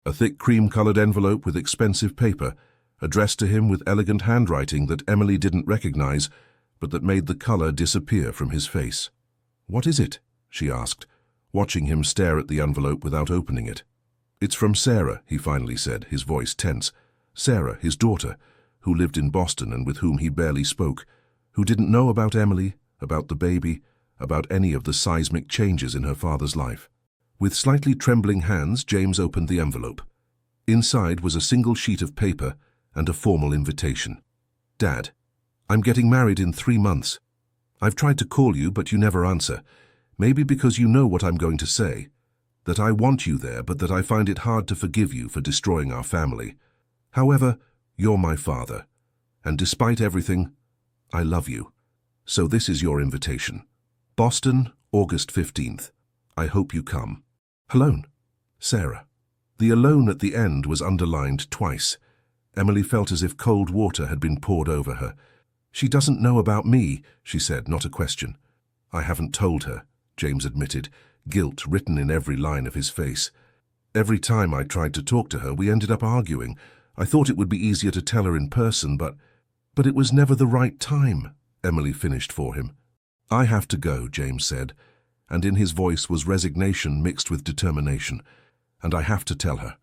S1: A thick cream-colored envelope with expensive paper, addressed to him with elegant handwriting that Emily didn't recognize, but that made the color disappear from his face. "What is it?" she asked, watching him stare at the envelope without opening it. "It's from Sarah," he finally said, his voice tense. Sarah, his daughter, who lived in Boston and with whom he barely spoke, who didn't know about Emily, about the baby, about any of the seismic changes in her father's life. With slightly trembling hands, James opened the envelope. Inside was a single sheet of paper and a formal invitation. "Dad, I'm getting married in 3 months. I've tried to call you, but you never answer. Maybe because you know what I'm going to say. That I want you there, but that I find it hard to forgive you for destroying our family. However, you're my father. And despite everything, I love you. So this is your invitation. Boston, August 15th. I hope you come. Alone. Sarah." The alone at the end was underlined twice. Emily felt as if cold water had been poured over her. "She doesn't know about me," she said, not a question. "I haven't told her," James admitted, guilt written in every line of his face. "Every time I tried to talk to her, we ended up arguing. I thought it would be easier to tell her in person, but it was never the right time," Emily finished for him. "I have to go," James said, and in his voice was resignation mixed with determination. "And I have to tell her.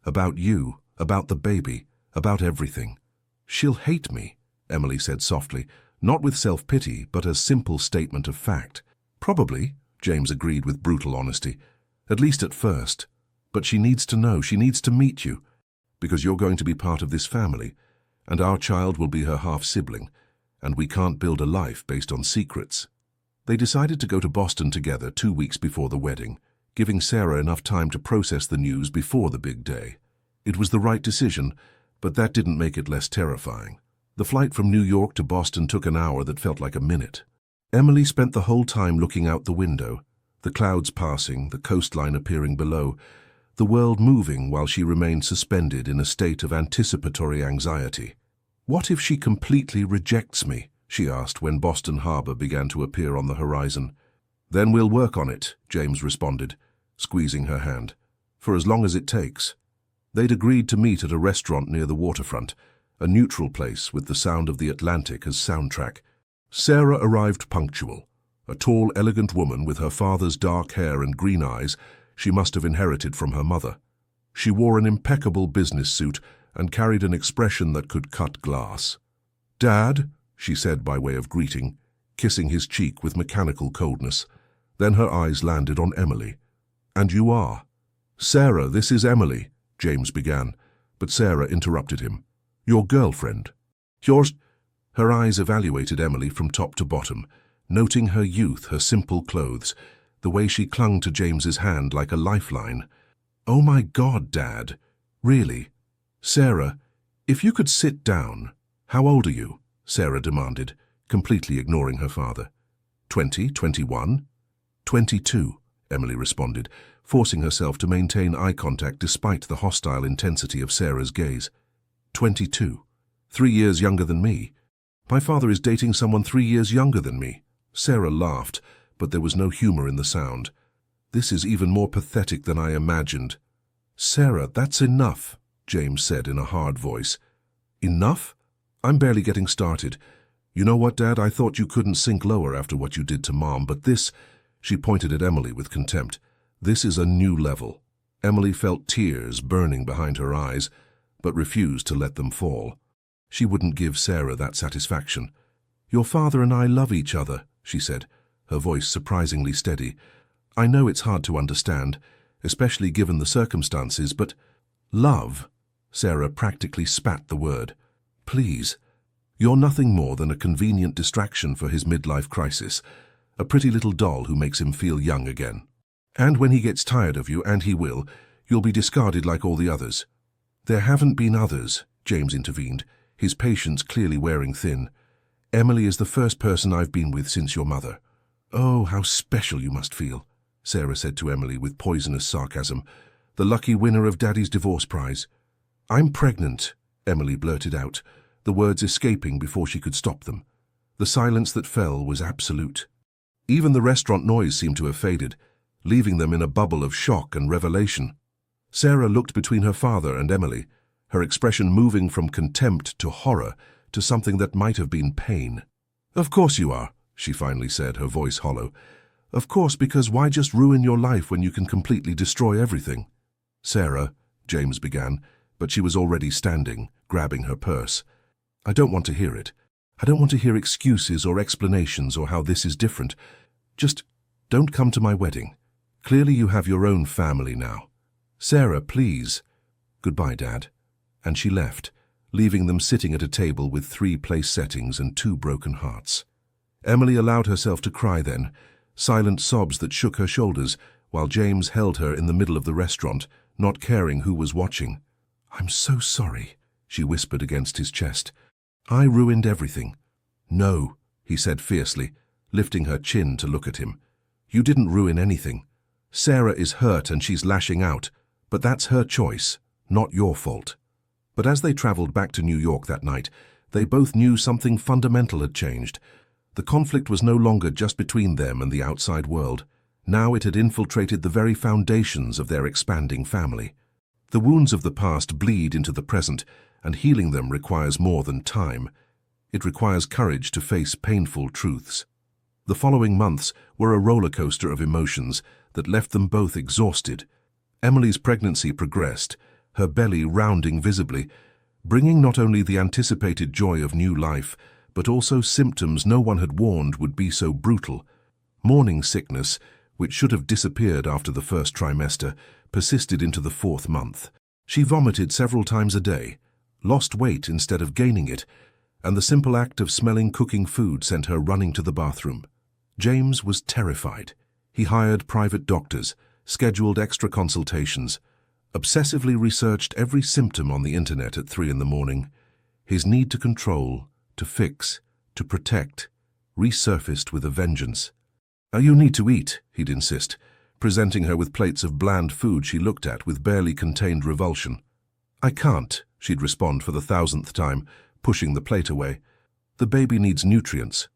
S1: About you, about the baby, about everything." "She'll hate me," Emily said softly, not with self-pity, but a simple statement of fact. "Probably," James agreed with brutal honesty. "At least at first. But she needs to know, she needs to meet you, because you're going to be part of this family, and our child will be her half-sibling, and we can't build a life based on secrets." They decided to go to Boston together 2 weeks before the wedding, giving Sarah enough time to process the news before the big day. It was the right decision, but that didn't make it less terrifying. The flight from New York to Boston took an hour that felt like a minute. Emily spent the whole time looking out the window, the clouds passing, the coastline appearing below, the world moving while she remained suspended in a state of anticipatory anxiety. "What if she completely rejects me?" she asked when Boston Harbor began to appear on the horizon. "Then we'll work on it," James responded, squeezing her hand. "For as long as it takes." They'd agreed to meet at a restaurant near the waterfront, a neutral place with the sound of the Atlantic as soundtrack. Sarah arrived punctual, a tall, elegant woman with her father's dark hair and green eyes she must have inherited from her mother. She wore an impeccable business suit and carried an expression that could cut glass. "Dad," she said by way of greeting, kissing his cheek with mechanical coldness. Then her eyes landed on Emily. "And you are?" "Sarah, this is Emily," James began, but Sarah interrupted him. "Your girlfriend." "Yours?" Her eyes evaluated Emily from top to bottom, noting her youth, her simple clothes, the way she clung to James's hand like a lifeline. "Oh my God, Dad. Really? Sarah, if you could sit down." "How old are you?" Sarah demanded, completely ignoring her father. 20, 21? 22, Emily responded, forcing herself to maintain eye contact despite the hostile intensity of Sarah's gaze. 22. 3 years younger than me. My father is dating someone 3 years younger than me. Sarah laughed, but there was no humor in the sound. This is even more pathetic than I imagined. "Sarah, that's enough," James said in a hard voice. "Enough? I'm barely getting started. You know what, Dad, I thought you couldn't sink lower after what you did to Mom, but this," she pointed at Emily with contempt, "this is a new level." Emily felt tears burning behind her eyes, but refused to let them fall. She wouldn't give Sarah that satisfaction. "Your father and I love each other," she said, her voice surprisingly steady. "I know it's hard to understand, especially given the circumstances, but—" "Love?" Sarah practically spat the word. "Please. You're nothing more than a convenient distraction for his midlife crisis, a pretty little doll who makes him feel young again. And when he gets tired of you, and he will, you'll be discarded like all the others." "There haven't been others," James intervened, his patience clearly wearing thin. "Emily is the first person I've been with since your mother." "Oh, how special you must feel," Sarah said to Emily with poisonous sarcasm, "the lucky winner of Daddy's divorce prize." "I'm pregnant," Emily blurted out, the words escaping before she could stop them. The silence that fell was absolute. Even the restaurant noise seemed to have faded, leaving them in a bubble of shock and revelation. Sarah looked between her father and Emily, her expression moving from contempt to horror to something that might have been pain. "Of course you are," she finally said, her voice hollow. "Of course, because why just ruin your life when you can completely destroy everything?" "Sarah," James began, but she was already standing, grabbing her purse. "I don't want to hear it. I don't want to hear excuses or explanations or how this is different. Just don't come to my wedding. Clearly you have your own family now. Sarah, please." "Goodbye, Dad." And she left, leaving them sitting at a table with 3 place settings and 2 broken hearts. Emily allowed herself to cry then, silent sobs that shook her shoulders, while James held her in the middle of the restaurant, not caring who was watching. "I'm so sorry," she whispered against his chest. "I ruined everything." "No," he said fiercely, lifting her chin to look at him. "You didn't ruin anything. Sarah is hurt and she's lashing out, but that's her choice, not your fault." But as they traveled back to New York that night, they both knew something fundamental had changed. The conflict was no longer just between them and the outside world. Now it had infiltrated the very foundations of their expanding family. The wounds of the past bleed into the present, and healing them requires more than time. It requires courage to face painful truths. The following months were a roller coaster of emotions that left them both exhausted. Emily's pregnancy progressed, her belly rounding visibly, bringing not only the anticipated joy of new life, but also symptoms no one had warned would be so brutal. Morning sickness, which should have disappeared after the first trimester, persisted into the 4th month. She vomited several times a day, lost weight instead of gaining it, and the simple act of smelling cooking food sent her running to the bathroom. James was terrified. He hired private doctors, scheduled extra consultations, obsessively researched every symptom on the internet at 3 in the morning. His need to control, to fix, to protect, resurfaced with a vengeance. "You need to eat," he'd insist, presenting her with plates of bland food she looked at with barely contained revulsion. "I can't," she'd respond for the 1000th time, pushing the plate away. "The baby needs nutrients."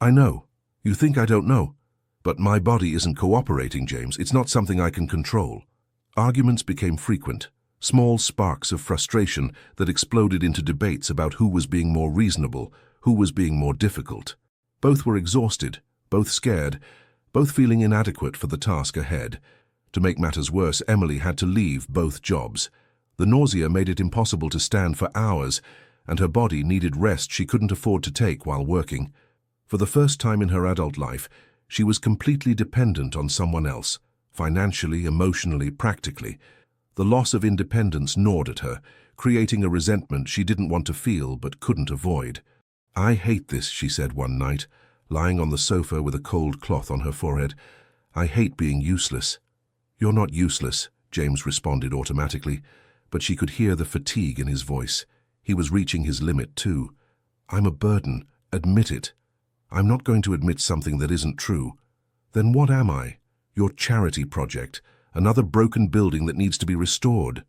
S1: "I know. You think I don't know. But my body isn't cooperating, James. It's not something I can control." Arguments became frequent, small sparks of frustration that exploded into debates about who was being more reasonable, who was being more difficult. Both were exhausted, both scared, both feeling inadequate for the task ahead. To make matters worse, Emily had to leave both jobs. The nausea made it impossible to stand for hours, and her body needed rest she couldn't afford to take while working. For the first time in her adult life, she was completely dependent on someone else, financially, emotionally, practically. The loss of independence gnawed at her, creating a resentment she didn't want to feel but couldn't avoid. "I hate this," she said one night, lying on the sofa with a cold cloth on her forehead. "I hate being useless." "You're not useless," James responded automatically, but she could hear the fatigue in his voice. He was reaching his limit too. "I'm a burden. Admit it." "I'm not going to admit something that isn't true." "Then what am I?" "Your charity project, another broken building that needs to be restored."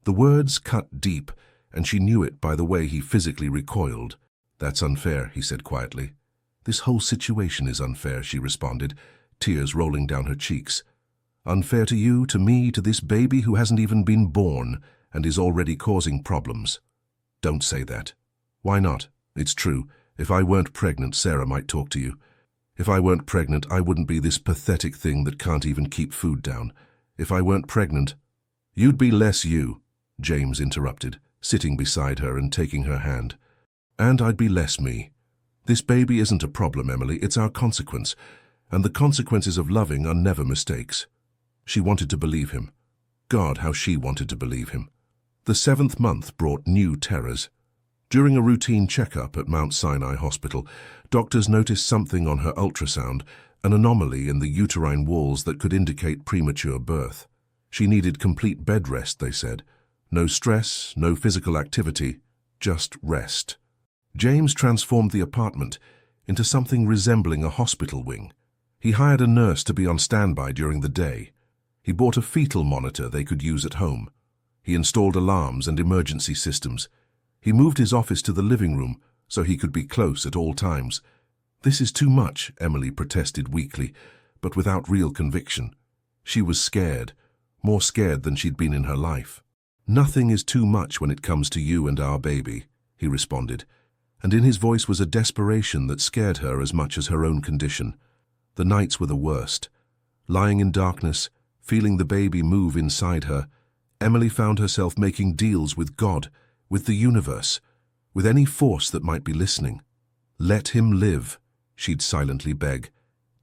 S1: The words cut deep, and she knew it by the way he physically recoiled. "That's unfair," he said quietly. "This whole situation is unfair," she responded, tears rolling down her cheeks. "Unfair to you, to me, to this baby who hasn't even been born and is already causing problems." "Don't say that." "Why not? It's true. If I weren't pregnant, Sarah might talk to you. If I weren't pregnant, I wouldn't be this pathetic thing that can't even keep food down. If I weren't pregnant—" "You'd be less you," James interrupted, sitting beside her and taking her hand. "And I'd be less me. This baby isn't a problem, Emily, it's our consequence, and the consequences of loving are never mistakes." She wanted to believe him. God, how she wanted to believe him. The 7th month brought new terrors. During a routine checkup at Mount Sinai Hospital, doctors noticed something on her ultrasound, an anomaly in the uterine walls that could indicate premature birth. She needed complete bed rest, they said. No stress, no physical activity, just rest. James transformed the apartment into something resembling a hospital wing. He hired a nurse to be on standby during the day. He bought a fetal monitor they could use at home. He installed alarms and emergency systems. He moved his office to the living room so he could be close at all times. "This is too much," Emily protested weakly, but without real conviction. She was scared, more scared than she'd been in her life. "Nothing is too much when it comes to you and our baby," he responded, and in his voice was a desperation that scared her as much as her own condition. The nights were the worst. Lying in darkness, feeling the baby move inside her, Emily found herself making deals with God, with the universe, with any force that might be listening. "Let him live," she'd silently beg.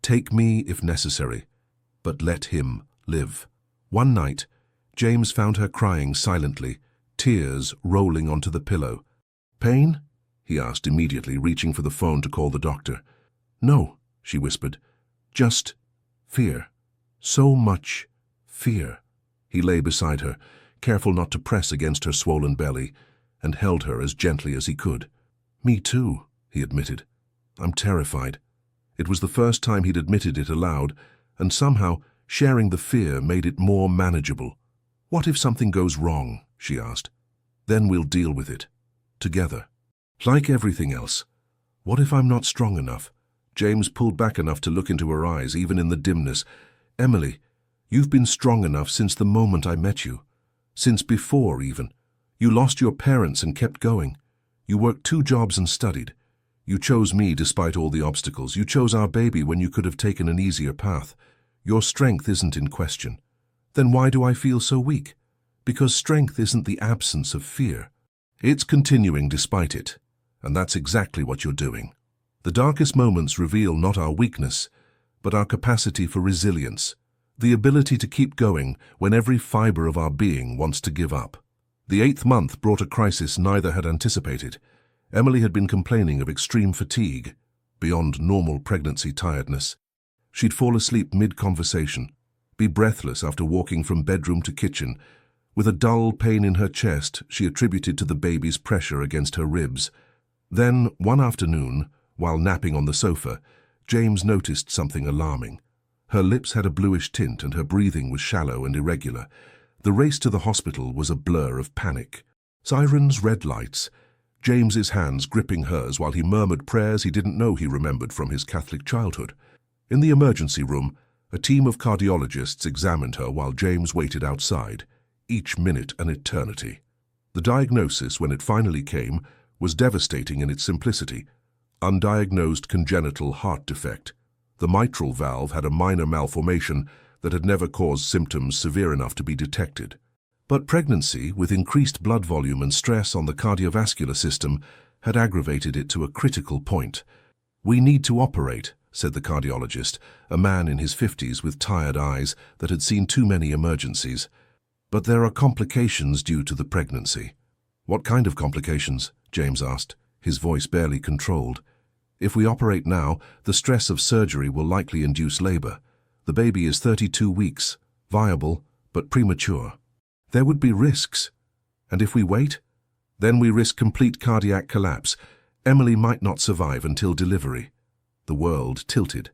S1: "Take me if necessary, but let him live." One night, James found her crying silently, tears rolling onto the pillow. "Pain?" he asked immediately, reaching for the phone to call the doctor. "No," she whispered. "Just fear. So much fear." He lay beside her, careful not to press against her swollen belly, and held her as gently as he could. "Me too," he admitted. "I'm terrified." It was the first time he'd admitted it aloud, and somehow sharing the fear made it more manageable. "What if something goes wrong?" she asked. "Then we'll deal with it. Together. Like everything else. What if I'm not strong enough?" James pulled back enough to look into her eyes, even in the dimness. "Emily, you've been strong enough since the moment I met you. Since before, even. You lost your parents and kept going. You worked 2 jobs and studied. You chose me despite all the obstacles. You chose our baby when you could have taken an easier path. Your strength isn't in question. Then why do I feel so weak? Because strength isn't the absence of fear. It's continuing despite it. And that's exactly what you're doing. The darkest moments reveal not our weakness, but our capacity for resilience, the ability to keep going when every fiber of our being wants to give up. The 8th month brought a crisis neither had anticipated. Emily had been complaining of extreme fatigue, beyond normal pregnancy tiredness. She'd fall asleep mid-conversation, be breathless after walking from bedroom to kitchen. With a dull pain in her chest she attributed to the baby's pressure against her ribs. Then, one afternoon, while napping on the sofa, James noticed something alarming. Her lips had a bluish tint and her breathing was shallow and irregular. The race to the hospital was a blur of panic. Sirens, red lights. James's hands gripping hers while he murmured prayers he didn't know he remembered from his Catholic childhood. In the emergency room, a team of cardiologists examined her while James waited outside, each minute an eternity. The diagnosis, when it finally came, was devastating in its simplicity. Undiagnosed congenital heart defect. The mitral valve had a minor malformation that had never caused symptoms severe enough to be detected. But pregnancy, with increased blood volume and stress on the cardiovascular system, had aggravated it to a critical point. "We need to operate," said the cardiologist, a man in his 50s with tired eyes that had seen too many emergencies. "But there are complications due to the pregnancy." "What kind of complications?" James asked, his voice barely controlled. "If we operate now, the stress of surgery will likely induce labor. The baby is 32 weeks, viable, but premature. There would be risks. And if we wait? Then we risk complete cardiac collapse. Emily might not survive until delivery." The world tilted.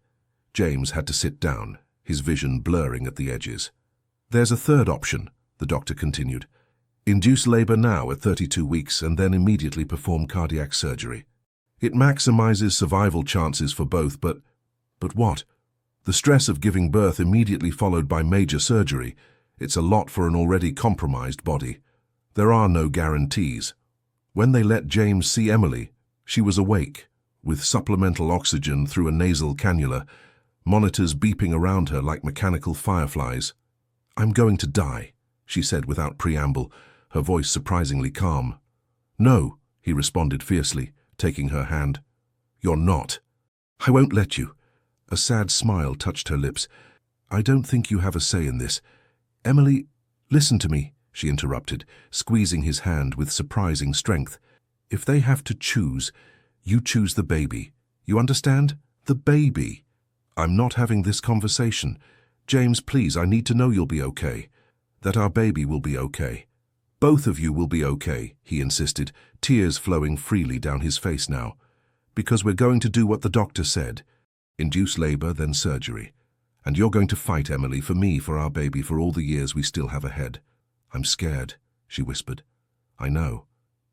S1: James had to sit down, his vision blurring at the edges. "There's a third option," the doctor continued. "Induce labor now at 32 weeks and then immediately perform cardiac surgery. It maximizes survival chances for both, but what? The stress of giving birth immediately followed by major surgery. It's a lot for an already compromised body. There are no guarantees." When they let James see Emily, she was awake, with supplemental oxygen through a nasal cannula, monitors beeping around her like mechanical fireflies. "I'm going to die," she said without preamble, her voice surprisingly calm. "No," he responded fiercely, taking her hand. "You're not. I won't let you." A sad smile touched her lips. "I don't think you have a say in this. Emily, listen to me," she interrupted, squeezing his hand with surprising strength. "If they have to choose, you choose the baby. You understand? The baby. I'm not having this conversation. James, please, I need to know you'll be okay. That our baby will be okay. Both of you will be okay," he insisted, tears flowing freely down his face now. "Because we're going to do what the doctor said. Induce labor, then surgery. And you're going to fight, Emily, for me, for our baby, for all the years we still have ahead." "I'm scared," she whispered. "I know.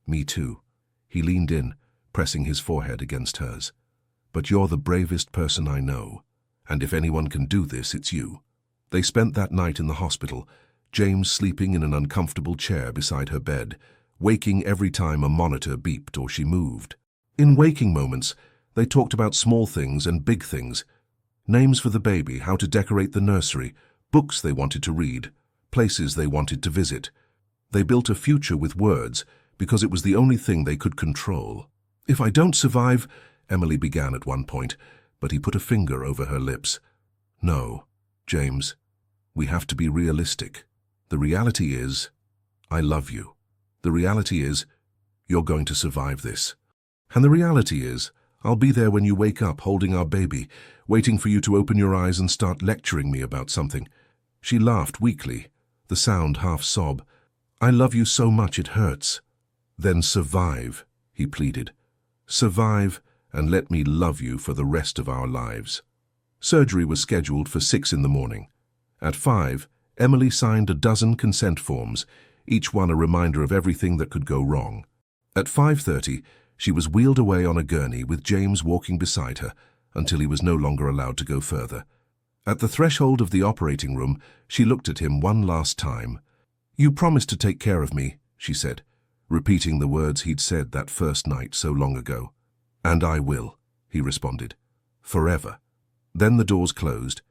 S1: Me too." He leaned in, pressing his forehead against hers. "But you're the bravest person I know. And if anyone can do this, it's you." They spent that night in the hospital, James sleeping in an uncomfortable chair beside her bed, waking every time a monitor beeped or she moved. In waking moments, they talked about small things and big things. Names for the baby, how to decorate the nursery, books they wanted to read, places they wanted to visit. They built a future with words because it was the only thing they could control. "If I don't survive," Emily began at one point, but he put a finger over her lips. "No, James, we have to be realistic. The reality is, I love you. The reality is, you're going to survive this. And the reality is, I'll be there when you wake up holding our baby, waiting for you to open your eyes and start lecturing me about something." She laughed weakly, the sound half sob. "I love you so much it hurts." "Then survive," he pleaded. "Survive and let me love you for the rest of our lives." Surgery was scheduled for 6 in the morning. At 5, Emily signed a dozen consent forms, each one a reminder of everything that could go wrong. At 5:30, she was wheeled away on a gurney with James walking beside her until he was no longer allowed to go further. At the threshold of the operating room, she looked at him one last time. "You promised to take care of me," she said, repeating the words he'd said that first night so long ago. "And I will," he responded. "Forever." Then the doors closed,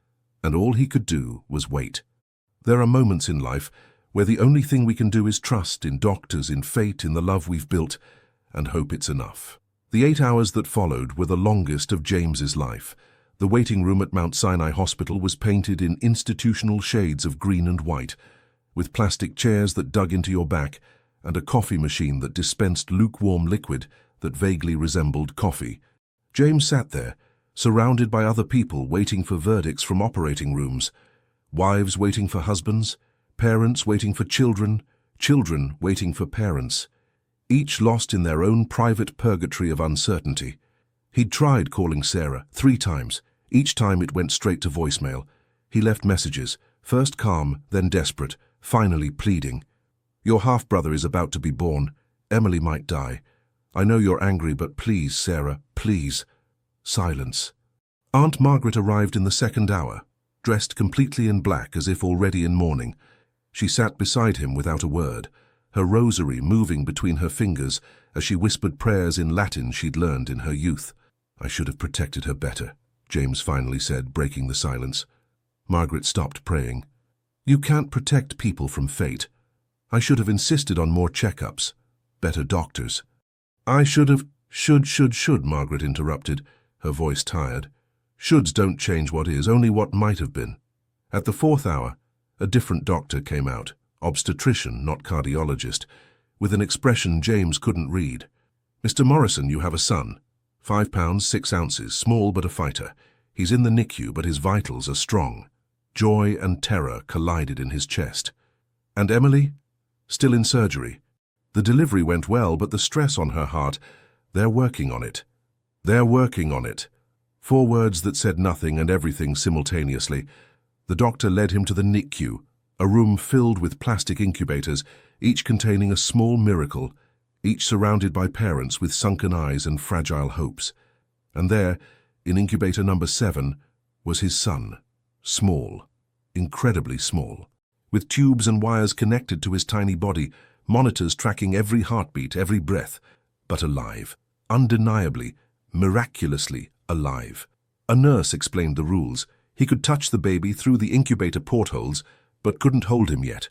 S1: and all he could do was wait. There are moments in life where the only thing we can do is trust in doctors, in fate, in the love we've built, and hope it's enough. The 8 hours that followed were the longest of James's life. The waiting room at Mount Sinai Hospital was painted in institutional shades of green and white, with plastic chairs that dug into your back and a coffee machine that dispensed lukewarm liquid that vaguely resembled coffee. James sat there, surrounded by other people waiting for verdicts from operating rooms. Wives waiting for husbands, parents waiting for children, children waiting for parents, each lost in their own private purgatory of uncertainty. He'd tried calling Sarah 3 times. Each time it went straight to voicemail. He left messages, first calm, then desperate, finally pleading. "Your half-brother is about to be born. Emily might die. I know you're angry, but please, Sarah, please." Silence. Aunt Margaret arrived in the 2nd hour, dressed completely in black as if already in mourning. She sat beside him without a word, her rosary moving between her fingers as she whispered prayers in Latin she'd learned in her youth. "I should have protected her better," James finally said, breaking the silence. Margaret stopped praying. "You can't protect people from fate. I should have insisted on more checkups, better doctors." "I should have—" Should, Margaret interrupted, her voice tired. "Shoulds don't change what is, only what might have been." At the 4th hour, a different doctor came out, obstetrician, not cardiologist, with an expression James couldn't read. "Mr. Morrison, you have a son. 5 pounds 6 ounces, small but a fighter. He's in the NICU, but his vitals are strong." Joy and terror collided in his chest. "And Emily?" "Still in surgery. The delivery went well, but the stress on her heart, they're working on it. They're working on it." 4 words that said nothing and everything simultaneously. The doctor led him to the NICU, a room filled with plastic incubators, each containing a small miracle, each surrounded by parents with sunken eyes and fragile hopes. And there, in incubator number 7, was his son, small, incredibly small, with tubes and wires connected to his tiny body, monitors tracking every heartbeat, every breath, but alive, undeniably, miraculously alive. A nurse explained the rules. He could touch the baby through the incubator portholes, but couldn't hold him yet.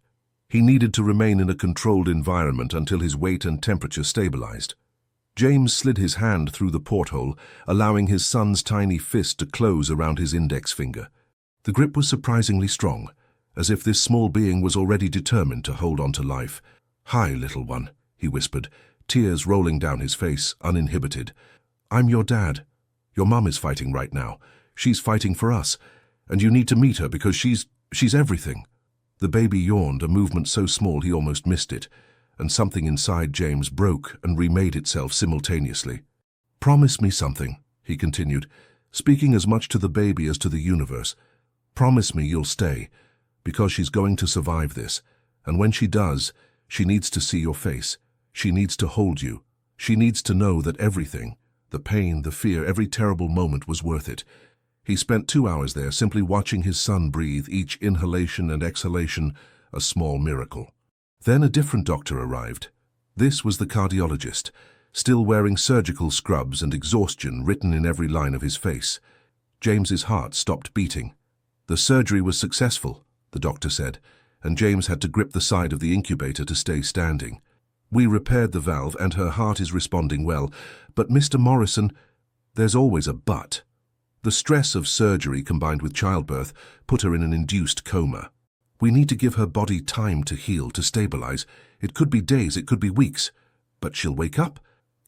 S1: He needed to remain in a controlled environment until his weight and temperature stabilized. James slid his hand through the porthole, allowing his son's tiny fist to close around his index finger. The grip was surprisingly strong, as if this small being was already determined to hold on to life. "Hi, little one," he whispered, tears rolling down his face, uninhibited. "I'm your dad. Your mum is fighting right now. She's fighting for us, and you need to meet her because she's everything." The baby yawned, a movement so small he almost missed it, and something inside James broke and remade itself simultaneously. "Promise me something," he continued, speaking as much to the baby as to the universe. "Promise me you'll stay, because she's going to survive this, and when she does, she needs to see your face. She needs to hold you. She needs to know that everything, the pain, the fear, every terrible moment was worth it." He spent 2 hours there simply watching his son breathe, each inhalation and exhalation a small miracle. Then a different doctor arrived. This was the cardiologist, still wearing surgical scrubs and exhaustion written in every line of his face. James's heart stopped beating. The surgery was successful, the doctor said, and James had to grip the side of the incubator to stay standing. We repaired the valve and her heart is responding well, but Mr. Morrison, there's always a but. The stress of surgery combined with childbirth put her in an induced coma. We need to give her body time to heal, to stabilize. It could be days, it could be weeks. But she'll wake up?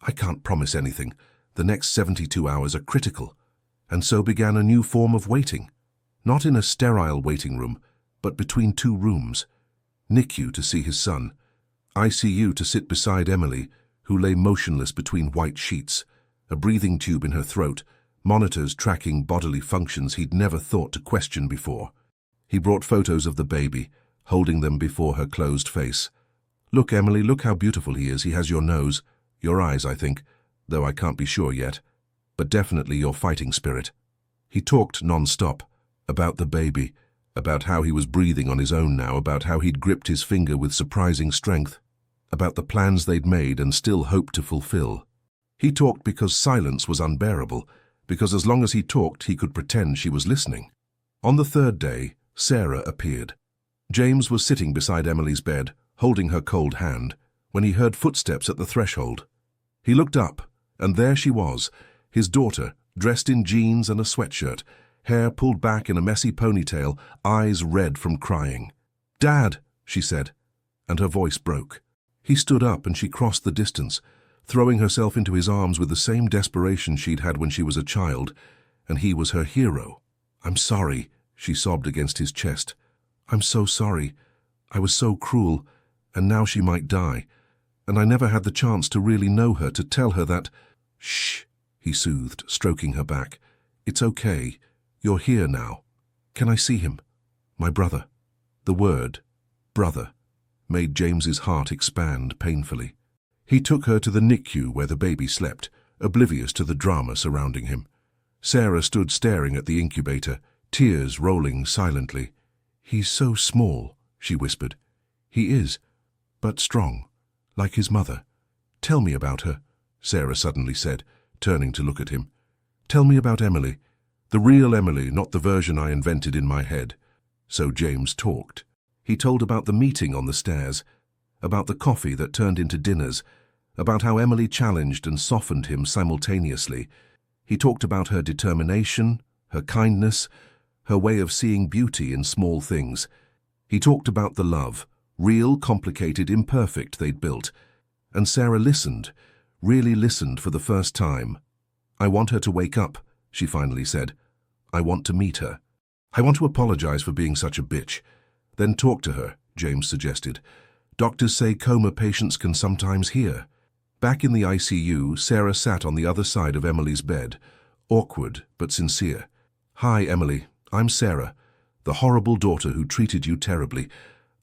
S1: I can't promise anything. The next 72 hours are critical. And so began a new form of waiting. Not in a sterile waiting room, but between two rooms. NICU to see his son. ICU to sit beside Emily, who lay motionless between white sheets, a breathing tube in her throat, monitors tracking bodily functions he'd never thought to question before. He brought photos of the baby, holding them before her closed face. Look, Emily, look how beautiful he is. He has your nose, your eyes, I think, though I can't be sure yet, but definitely your fighting spirit. He talked non-stop, about the baby, about how he was breathing on his own now, about how he'd gripped his finger with surprising strength, about the plans they'd made and still hoped to fulfill. He talked because silence was unbearable, because as long as he talked, he could pretend she was listening. On the third day, Sarah appeared. James was sitting beside Emily's bed, holding her cold hand, when he heard footsteps at the threshold. He looked up, and there she was, his daughter, dressed in jeans and a sweatshirt, hair pulled back in a messy ponytail, eyes red from crying. "Dad," she said, and her voice broke. He stood up and she crossed the distance, throwing herself into his arms with the same desperation she'd had when she was a child, and he was her hero. "I'm sorry," she sobbed against his chest. "I'm so sorry. I was so cruel, and now she might die. And I never had the chance to really know her, to tell her that—" "Shh," he soothed, stroking her back. "It's okay. You're here now. Can I see him? My brother." The word, brother, made James's heart expand painfully. He took her to the NICU where the baby slept, oblivious to the drama surrounding him. Sarah stood staring at the incubator, tears rolling silently. "He's so small," she whispered. "He is, but strong, like his mother. Tell me about her," Sarah suddenly said, turning to look at him. "Tell me about Emily. The real Emily, not the version I invented in my head." So James talked. He told about the meeting on the stairs, about the coffee that turned into dinners, about how Emily challenged and softened him simultaneously. He talked about her determination, her kindness, her way of seeing beauty in small things. He talked about the love, real, complicated, imperfect, they'd built. And Sarah listened, really listened for the first time. "I want her to wake up," she finally said. "I want to meet her. I want to apologize for being such a bitch. Then talk to her," James suggested. "Doctors say coma patients can sometimes hear." Back in the ICU, Sarah sat on the other side of Emily's bed, awkward but sincere. "Hi, Emily. I'm Sarah, the horrible daughter who treated you terribly.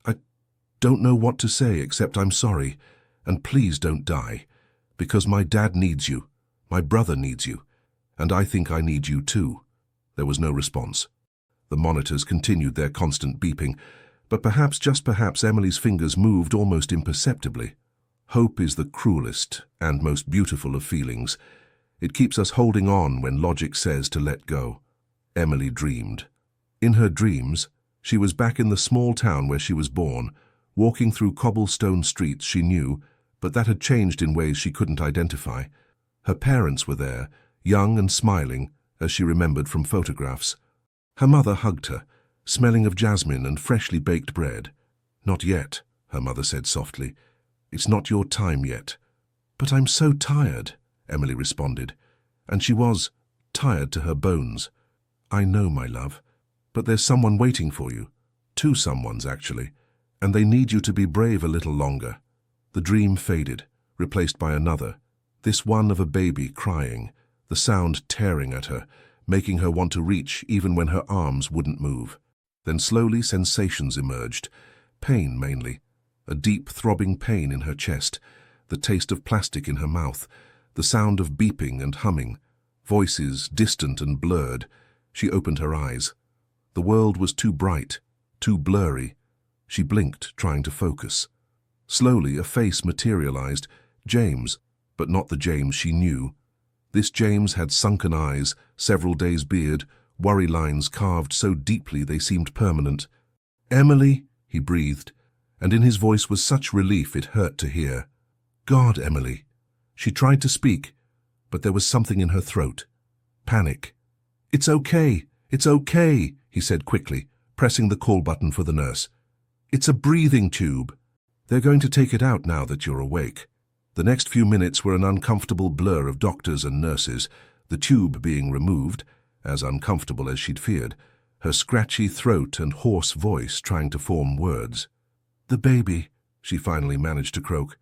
S1: I don't know what to say except I'm sorry, and please don't die, because my dad needs you, my brother needs you, and I think I need you too." There was no response. The monitors continued their constant beeping, but perhaps, just perhaps, Emily's fingers moved almost imperceptibly. Hope is the cruelest and most beautiful of feelings. It keeps us holding on when logic says to let go. Emily dreamed. In her dreams, she was back in the small town where she was born, walking through cobblestone streets she knew, but that had changed in ways she couldn't identify. Her parents were there, young and smiling, as she remembered from photographs. Her mother hugged her, smelling of jasmine and freshly baked bread. "Not yet," her mother said softly. "It's not your time yet." "But I'm so tired," Emily responded, and she was tired to her bones. "I know, my love, but there's someone waiting for you. Two someones, actually, and they need you to be brave a little longer." The dream faded, replaced by another, this one of a baby crying, the sound tearing at her, making her want to reach even when her arms wouldn't move. Then slowly sensations emerged, pain mainly, a deep throbbing pain in her chest, the taste of plastic in her mouth, the sound of beeping and humming, voices distant and blurred. She opened her eyes. The world was too bright, too blurry. She blinked, trying to focus. Slowly, a face materialized. James, but not the James she knew. This James had sunken eyes, several days' beard, worry lines carved so deeply they seemed permanent. "Emily," he breathed, and in his voice was such relief it hurt to hear. "God, Emily." She tried to speak, but there was something in her throat. Panic. "It's okay, it's okay," he said quickly, pressing the call button for the nurse. "It's a breathing tube. They're going to take it out now that you're awake." The next few minutes were an uncomfortable blur of doctors and nurses, the tube being removed, as uncomfortable as she'd feared, her scratchy throat and hoarse voice trying to form words. "The baby," she finally managed to croak.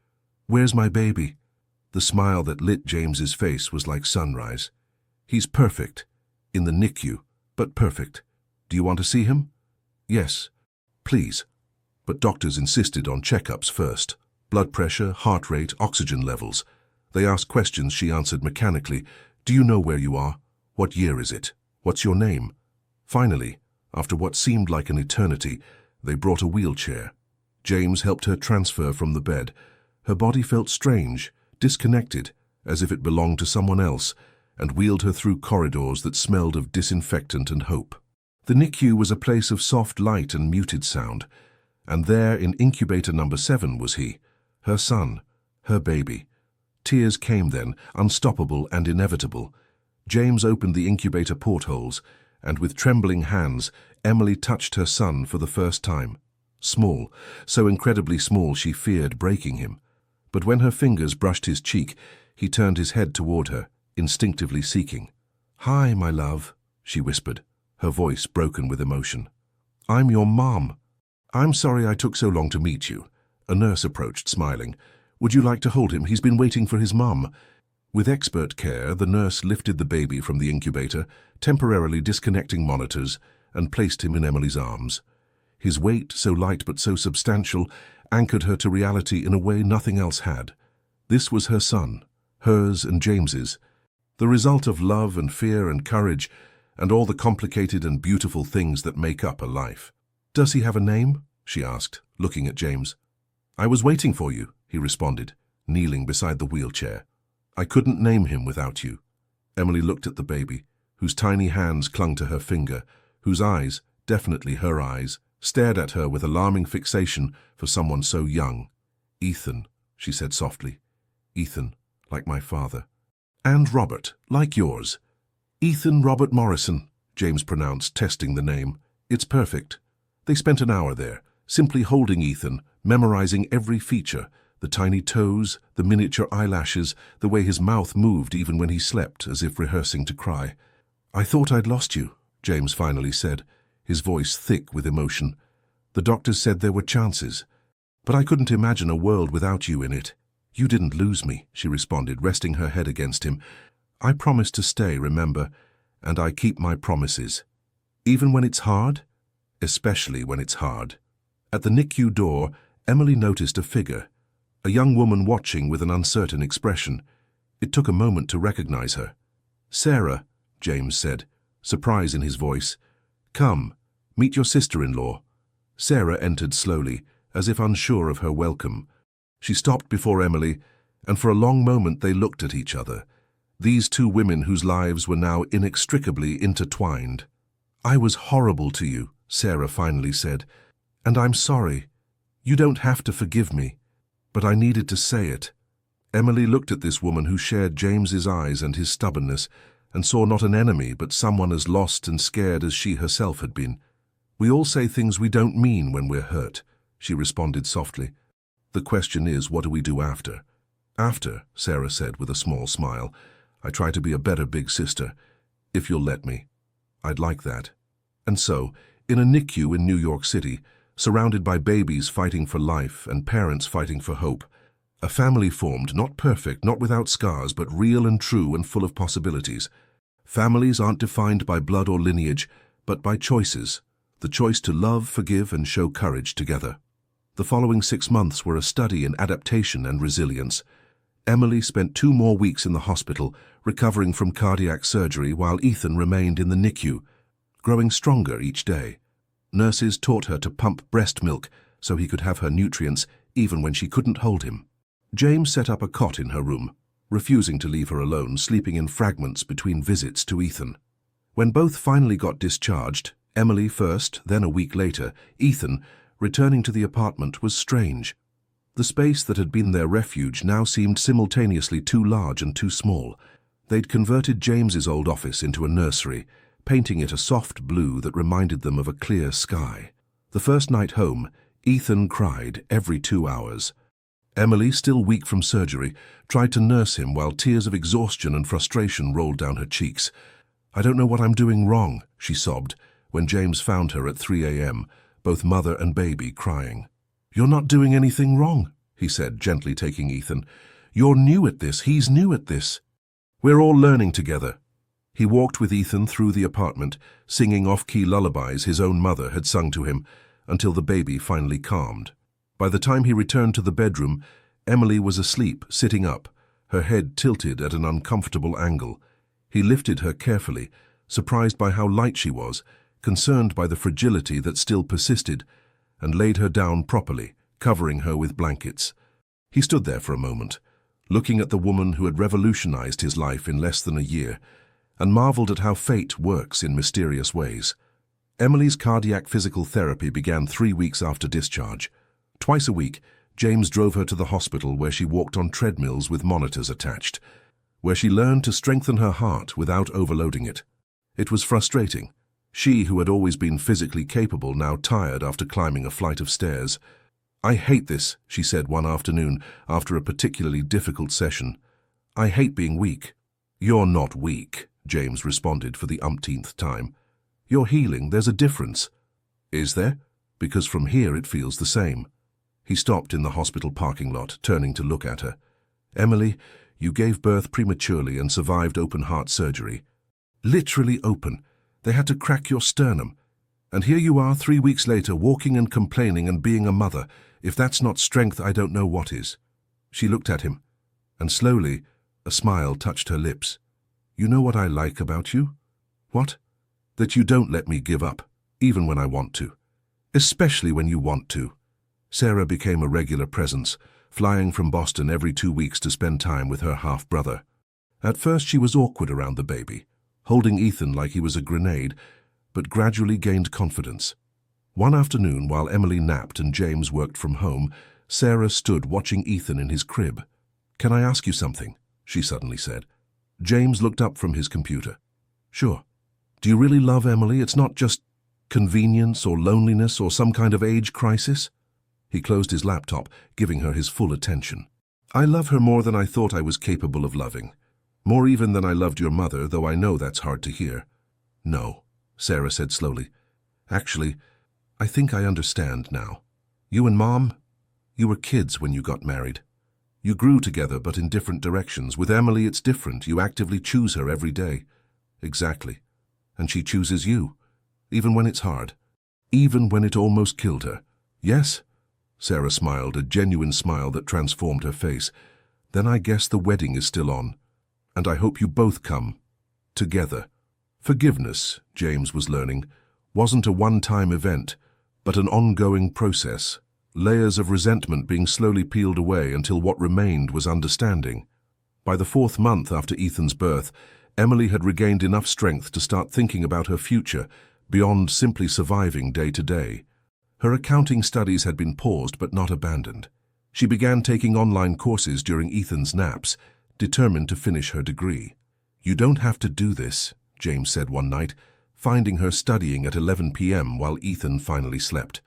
S1: "Where's my baby?" The smile that lit James's face was like sunrise. "He's perfect. In the NICU, but perfect. Do you want to see him?" "Yes, please." But doctors insisted on checkups first. Blood pressure, heart rate, oxygen levels. They asked questions she answered mechanically. "Do you know where you are? What year is it? What's your name?" Finally, after what seemed like an eternity, they brought a wheelchair. James helped her transfer from the bed. Her body felt strange, disconnected, as if it belonged to someone else, and wheeled her through corridors that smelled of disinfectant and hope. The NICU was a place of soft light and muted sound, and there in incubator number 7 was he, her son, her baby. Tears came then, unstoppable and inevitable. James opened the incubator portholes, and with trembling hands, Emily touched her son for the first time. Small, so incredibly small she feared breaking him. But when her fingers brushed his cheek, he turned his head toward her, instinctively seeking. "Hi, my love," she whispered, her voice broken with emotion. "I'm your mom. I'm sorry I took so long to meet you." A nurse approached, smiling. "Would you like to hold him? He's been waiting for his mom." With expert care, the nurse lifted the baby from the incubator, temporarily disconnecting monitors, and placed him in Emily's arms. His weight, so light but so substantial, anchored her to reality in a way nothing else had. This was her son, hers and James's, the result of love and fear and courage, and all the complicated and beautiful things that make up a life. "Does he have a name?" she asked, looking at James. "I was waiting for you," he responded, kneeling beside the wheelchair. "I couldn't name him without you." Emily looked at the baby, whose tiny hands clung to her finger, whose eyes, definitely her eyes, stared at her with alarming fixation for someone so young. "Ethan," she said softly. "Ethan, like my father." "And Robert, like yours." "Ethan Robert Morrison," James pronounced, testing the name. "It's perfect." They spent an hour there, simply holding Ethan, memorizing every feature, the tiny toes, the miniature eyelashes, the way his mouth moved even when he slept, as if rehearsing to cry. "I thought I'd lost you," James finally said, his voice thick with emotion. "The doctors said there were chances, but I couldn't imagine a world without you in it." "You didn't lose me," she responded, resting her head against him. "I promised to stay, remember, and I keep my promises. Even when it's hard, especially when it's hard." At the NICU door, Emily noticed a figure, a young woman watching with an uncertain expression. It took a moment to recognize her. "Sarah," James said, surprise in his voice. "Come, meet your sister-in-law." Sarah entered slowly, as if unsure of her welcome. She stopped before Emily, and for a long moment they looked at each other, these two women whose lives were now inextricably intertwined. "I was horrible to you," Sarah finally said, "and I'm sorry. You don't have to forgive me, but I needed to say it." Emily looked at this woman who shared James's eyes and his stubbornness, and saw not an enemy but someone as lost and scared as she herself had been. "We all say things we don't mean when we're hurt," she responded softly. "The question is, what do we do after?" "After," Sarah said with a small smile, "I try to be a better big sister, if you'll let me. I'd like that." And so, in a NICU in New York City, surrounded by babies fighting for life and parents fighting for hope, a family formed, not perfect, not without scars, but real and true and full of possibilities. Families aren't defined by blood or lineage, but by choices, the choice to love, forgive, and show courage together. The following 6 months were a study in adaptation and resilience. Emily spent 2 more weeks in the hospital, recovering from cardiac surgery, while Ethan remained in the NICU, growing stronger each day. Nurses taught her to pump breast milk, so he could have her nutrients even when she couldn't hold him. James set up a cot in her room, refusing to leave her alone, sleeping in fragments between visits to Ethan. When both finally got discharged, Emily first, then a week later, Ethan, returning to the apartment was strange. The space that had been their refuge now seemed simultaneously too large and too small. They'd converted James's old office into a nursery, painting it a soft blue that reminded them of a clear sky. The first night home, Ethan cried every 2 hours. Emily, still weak from surgery, tried to nurse him while tears of exhaustion and frustration rolled down her cheeks. "I don't know what I'm doing wrong," she sobbed, when James found her at 3 a.m., both mother and baby crying. "You're not doing anything wrong," he said, gently taking Ethan. "You're new at this, he's new at this. We're all learning together." He walked with Ethan through the apartment, singing off-key lullabies his own mother had sung to him, until the baby finally calmed. By the time he returned to the bedroom, Emily was asleep, sitting up, her head tilted at an uncomfortable angle. He lifted her carefully, surprised by how light she was, concerned by the fragility that still persisted, and laid her down properly, covering her with blankets. He stood there for a moment, looking at the woman who had revolutionized his life in less than a year, and marveled at how fate works in mysterious ways. Emily's cardiac physical therapy began 3 weeks after discharge. Twice a week, James drove her to the hospital where she walked on treadmills with monitors attached, where she learned to strengthen her heart without overloading it. It was frustrating. She, who had always been physically capable, now tired after climbing a flight of stairs. "I hate this," she said one afternoon after a particularly difficult session. "I hate being weak." "You're not weak," James responded for the umpteenth time. "You're healing, there's a difference." "Is there? Because from here it feels the same." He stopped in the hospital parking lot, turning to look at her. "Emily, you gave birth prematurely and survived open-heart surgery. Literally open. They had to crack your sternum. And here you are 3 weeks later, walking and complaining and being a mother. If that's not strength, I don't know what is." She looked at him, and slowly, a smile touched her lips. "You know what I like about you?" "What?" "That you don't let me give up, even when I want to. Especially when you want to." Sarah became a regular presence, flying from Boston every 2 weeks to spend time with her half-brother. At first she was awkward around the baby, holding Ethan like he was a grenade, but gradually gained confidence. One afternoon, while Emily napped and James worked from home, Sarah stood watching Ethan in his crib. "Can I ask you something?" she suddenly said. James looked up from his computer. "Sure. Do you really love Emily? It's not just convenience or loneliness or some kind of age crisis?" He closed his laptop, giving her his full attention. "I love her more than I thought I was capable of loving. More even than I loved your mother, though I know that's hard to hear." "No," Sarah said slowly. "Actually, I think I understand now. You and Mom, you were kids when you got married. You grew together, but in different directions. With Emily, it's different. You actively choose her every day." "Exactly. And she chooses you, even when it's hard. Even when it almost killed her." "Yes?" Sarah smiled, a genuine smile that transformed her face. "Then I guess the wedding is still on. And I hope you both come. Together." Forgiveness, James was learning, wasn't a one-time event, but an ongoing process. Layers of resentment being slowly peeled away until what remained was understanding. By the 4th month after Ethan's birth, Emily had regained enough strength to start thinking about her future, beyond simply surviving day to day. Her accounting studies had been paused but not abandoned. She began taking online courses during Ethan's naps, determined to finish her degree. "You don't have to do this," James said one night, finding her studying at 11 p.m. while Ethan finally slept.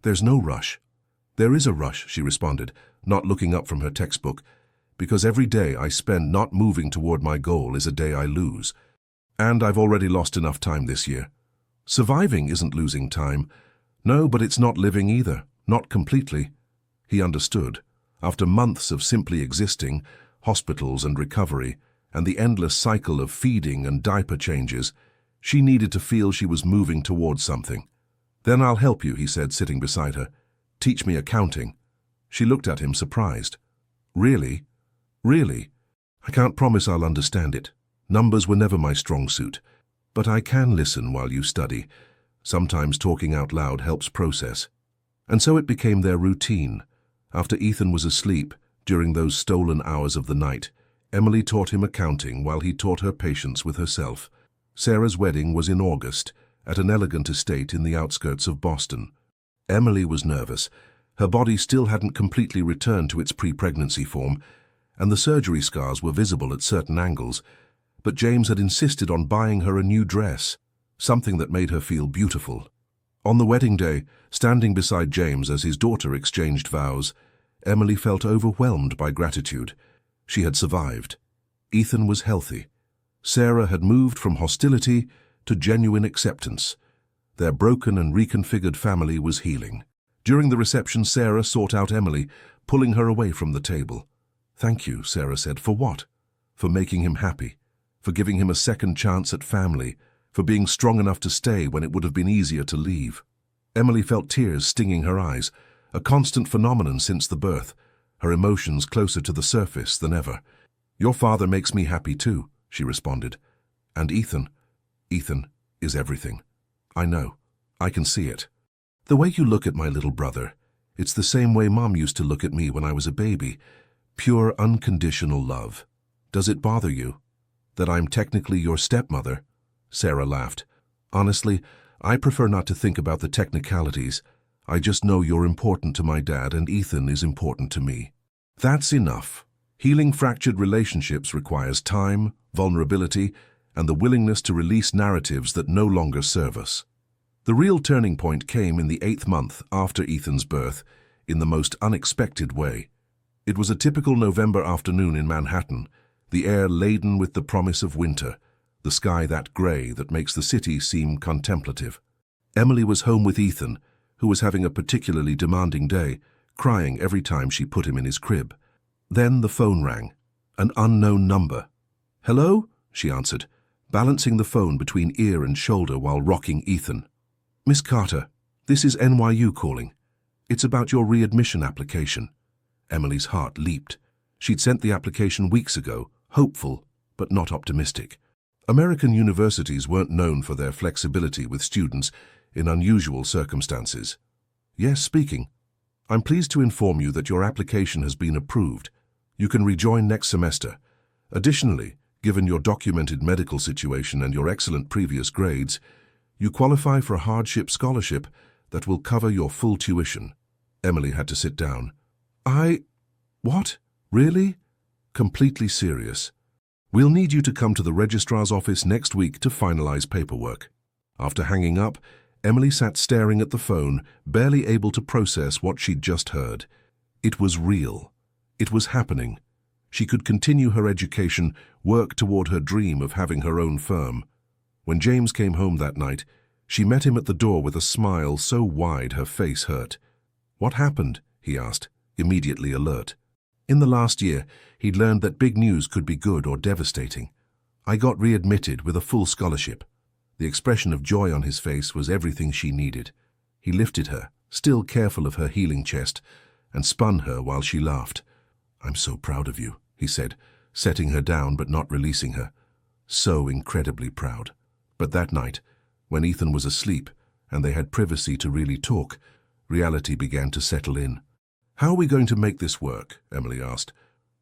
S1: "There's no rush." "There is a rush," she responded, not looking up from her textbook, "because every day I spend not moving toward my goal is a day I lose. And I've already lost enough time this year." "Surviving isn't losing time." "No, but it's not living either, not completely." He understood. After months of simply existing, hospitals and recovery, and the endless cycle of feeding and diaper changes, she needed to feel she was moving towards something. "Then I'll help you," he said, sitting beside her. "Teach me accounting." She looked at him, surprised. "Really? Really? I can't promise I'll understand it. Numbers were never my strong suit. But I can listen while you study. Sometimes talking out loud helps process." And so it became their routine. After Ethan was asleep, during those stolen hours of the night, Emily taught him accounting while he taught her patience with herself. Sarah's wedding was in August, at an elegant estate in the outskirts of Boston. Emily was nervous. Her body still hadn't completely returned to its pre-pregnancy form, and the surgery scars were visible at certain angles. But James had insisted on buying her a new dress, something that made her feel beautiful. On the wedding day, standing beside James as his daughter exchanged vows, Emily felt overwhelmed by gratitude. She had survived. Ethan was healthy. Sarah had moved from hostility to genuine acceptance. Their broken and reconfigured family was healing. During the reception, Sarah sought out Emily, pulling her away from the table. "Thank you," Sarah said. "For what?" "For making him happy, for giving him a second chance at family, for being strong enough to stay when it would have been easier to leave." Emily felt tears stinging her eyes, a constant phenomenon since the birth, her emotions closer to the surface than ever. "Your father makes me happy too," she responded. "And Ethan is everything. I know. I can see it. The way you look at my little brother, it's the same way Mom used to look at me when I was a baby. Pure, unconditional love. Does it bother you that I'm technically your stepmother?" Sarah laughed. "Honestly, I prefer not to think about the technicalities. I just know you're important to my dad and Ethan is important to me. That's enough. Healing fractured relationships requires time, vulnerability, and the willingness to release narratives that no longer serve us." The real turning point came in the 8th month after Ethan's birth, in the most unexpected way. It was a typical November afternoon in Manhattan, the air laden with the promise of winter, the sky that grey that makes the city seem contemplative. Emily was home with Ethan, who was having a particularly demanding day, crying every time she put him in his crib. Then the phone rang. An unknown number. "Hello?" she answered, balancing the phone between ear and shoulder while rocking Ethan. "Miss Carter, this is NYU calling. It's about your readmission application." Emily's heart leaped. She'd sent the application weeks ago, hopeful, but not optimistic. American universities weren't known for their flexibility with students in unusual circumstances. "Yes, speaking. I'm pleased to inform you that your application has been approved. You can rejoin next semester. Additionally, given your documented medical situation and your excellent previous grades, you qualify for a hardship scholarship that will cover your full tuition." Emily had to sit down. What? Really?" "Completely serious. We'll need you to come to the registrar's office next week to finalize paperwork." After hanging up, Emily sat staring at the phone, barely able to process what she'd just heard. It was real. It was happening. She could continue her education, work toward her dream of having her own firm. When James came home that night, she met him at the door with a smile so wide her face hurt. "What happened?" he asked, immediately alert. In the last year, he'd learned that big news could be good or devastating. "I got readmitted with a full scholarship." The expression of joy on his face was everything she needed. He lifted her, still careful of her healing chest, and spun her while she laughed. "I'm so proud of you," he said, setting her down but not releasing her. So incredibly proud. But that night, when Ethan was asleep and they had privacy to really talk, reality began to settle in. "How are we going to make this work?" Emily asked.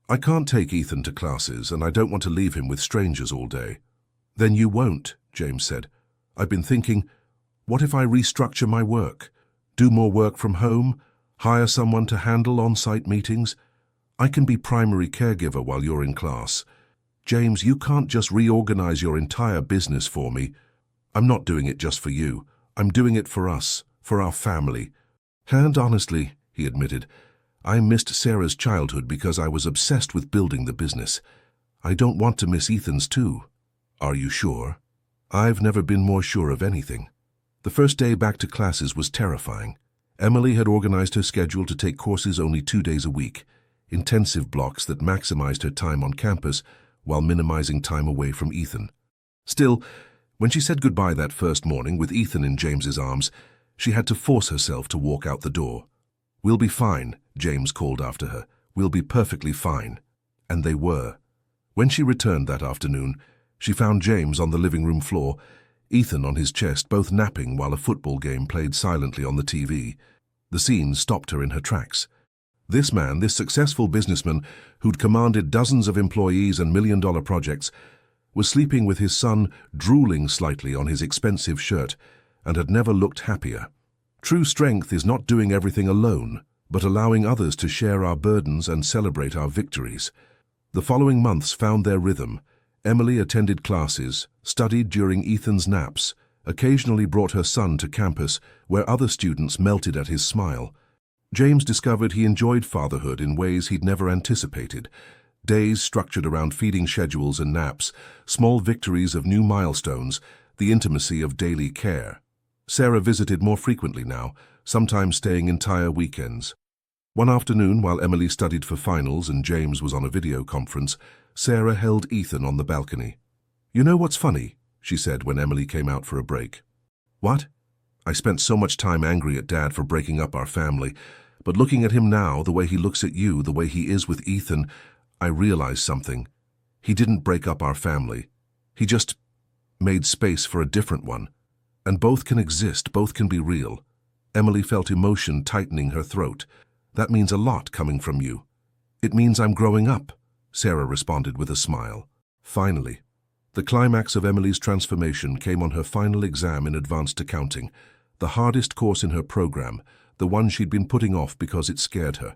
S1: "I can't take Ethan to classes, and I don't want to leave him with strangers all day." "Then you won't," James said. "I've been thinking, what if I restructure my work? Do more work from home? Hire someone to handle on-site meetings? I can be primary caregiver while you're in class. James, you can't just reorganize your entire business for me. I'm not doing it just for you. I'm doing it for us, for our family." "And honestly," he admitted, "I missed Sarah's childhood because I was obsessed with building the business. I don't want to miss Ethan's too." "Are you sure?" "I've never been more sure of anything." The first day back to classes was terrifying. Emily had organized her schedule to take courses only 2 days a week, intensive blocks that maximized her time on campus while minimizing time away from Ethan. Still, when she said goodbye that first morning with Ethan in James's arms, she had to force herself to walk out the door. "We'll be fine," James called after her. "We'll be perfectly fine." And they were. When she returned that afternoon, she found James on the living room floor, Ethan on his chest, both napping while a football game played silently on the TV. The scene stopped her in her tracks. This man, this successful businessman who'd commanded dozens of employees and million-dollar projects, was sleeping with his son, drooling slightly on his expensive shirt, and had never looked happier. True strength is not doing everything alone, but allowing others to share our burdens and celebrate our victories. The following months found their rhythm. Emily attended classes, studied during Ethan's naps, occasionally brought her son to campus, where other students melted at his smile. James discovered he enjoyed fatherhood in ways he'd never anticipated. Days structured around feeding schedules and naps, small victories of new milestones, the intimacy of daily care. Sarah visited more frequently now, sometimes staying entire weekends. One afternoon, while Emily studied for finals and James was on a video conference, Sarah held Ethan on the balcony. "You know what's funny?" she said when Emily came out for a break. "What?" "I spent so much time angry at Dad for breaking up our family, but looking at him now, the way he looks at you, the way he is with Ethan, I realized something. He didn't break up our family. He just made space for a different one. And both can exist, both can be real." Emily felt emotion tightening her throat. "That means a lot coming from you." "It means I'm growing up," Sarah responded with a smile. Finally, the climax of Emily's transformation came on her final exam in advanced accounting, the hardest course in her program, the one she'd been putting off because it scared her.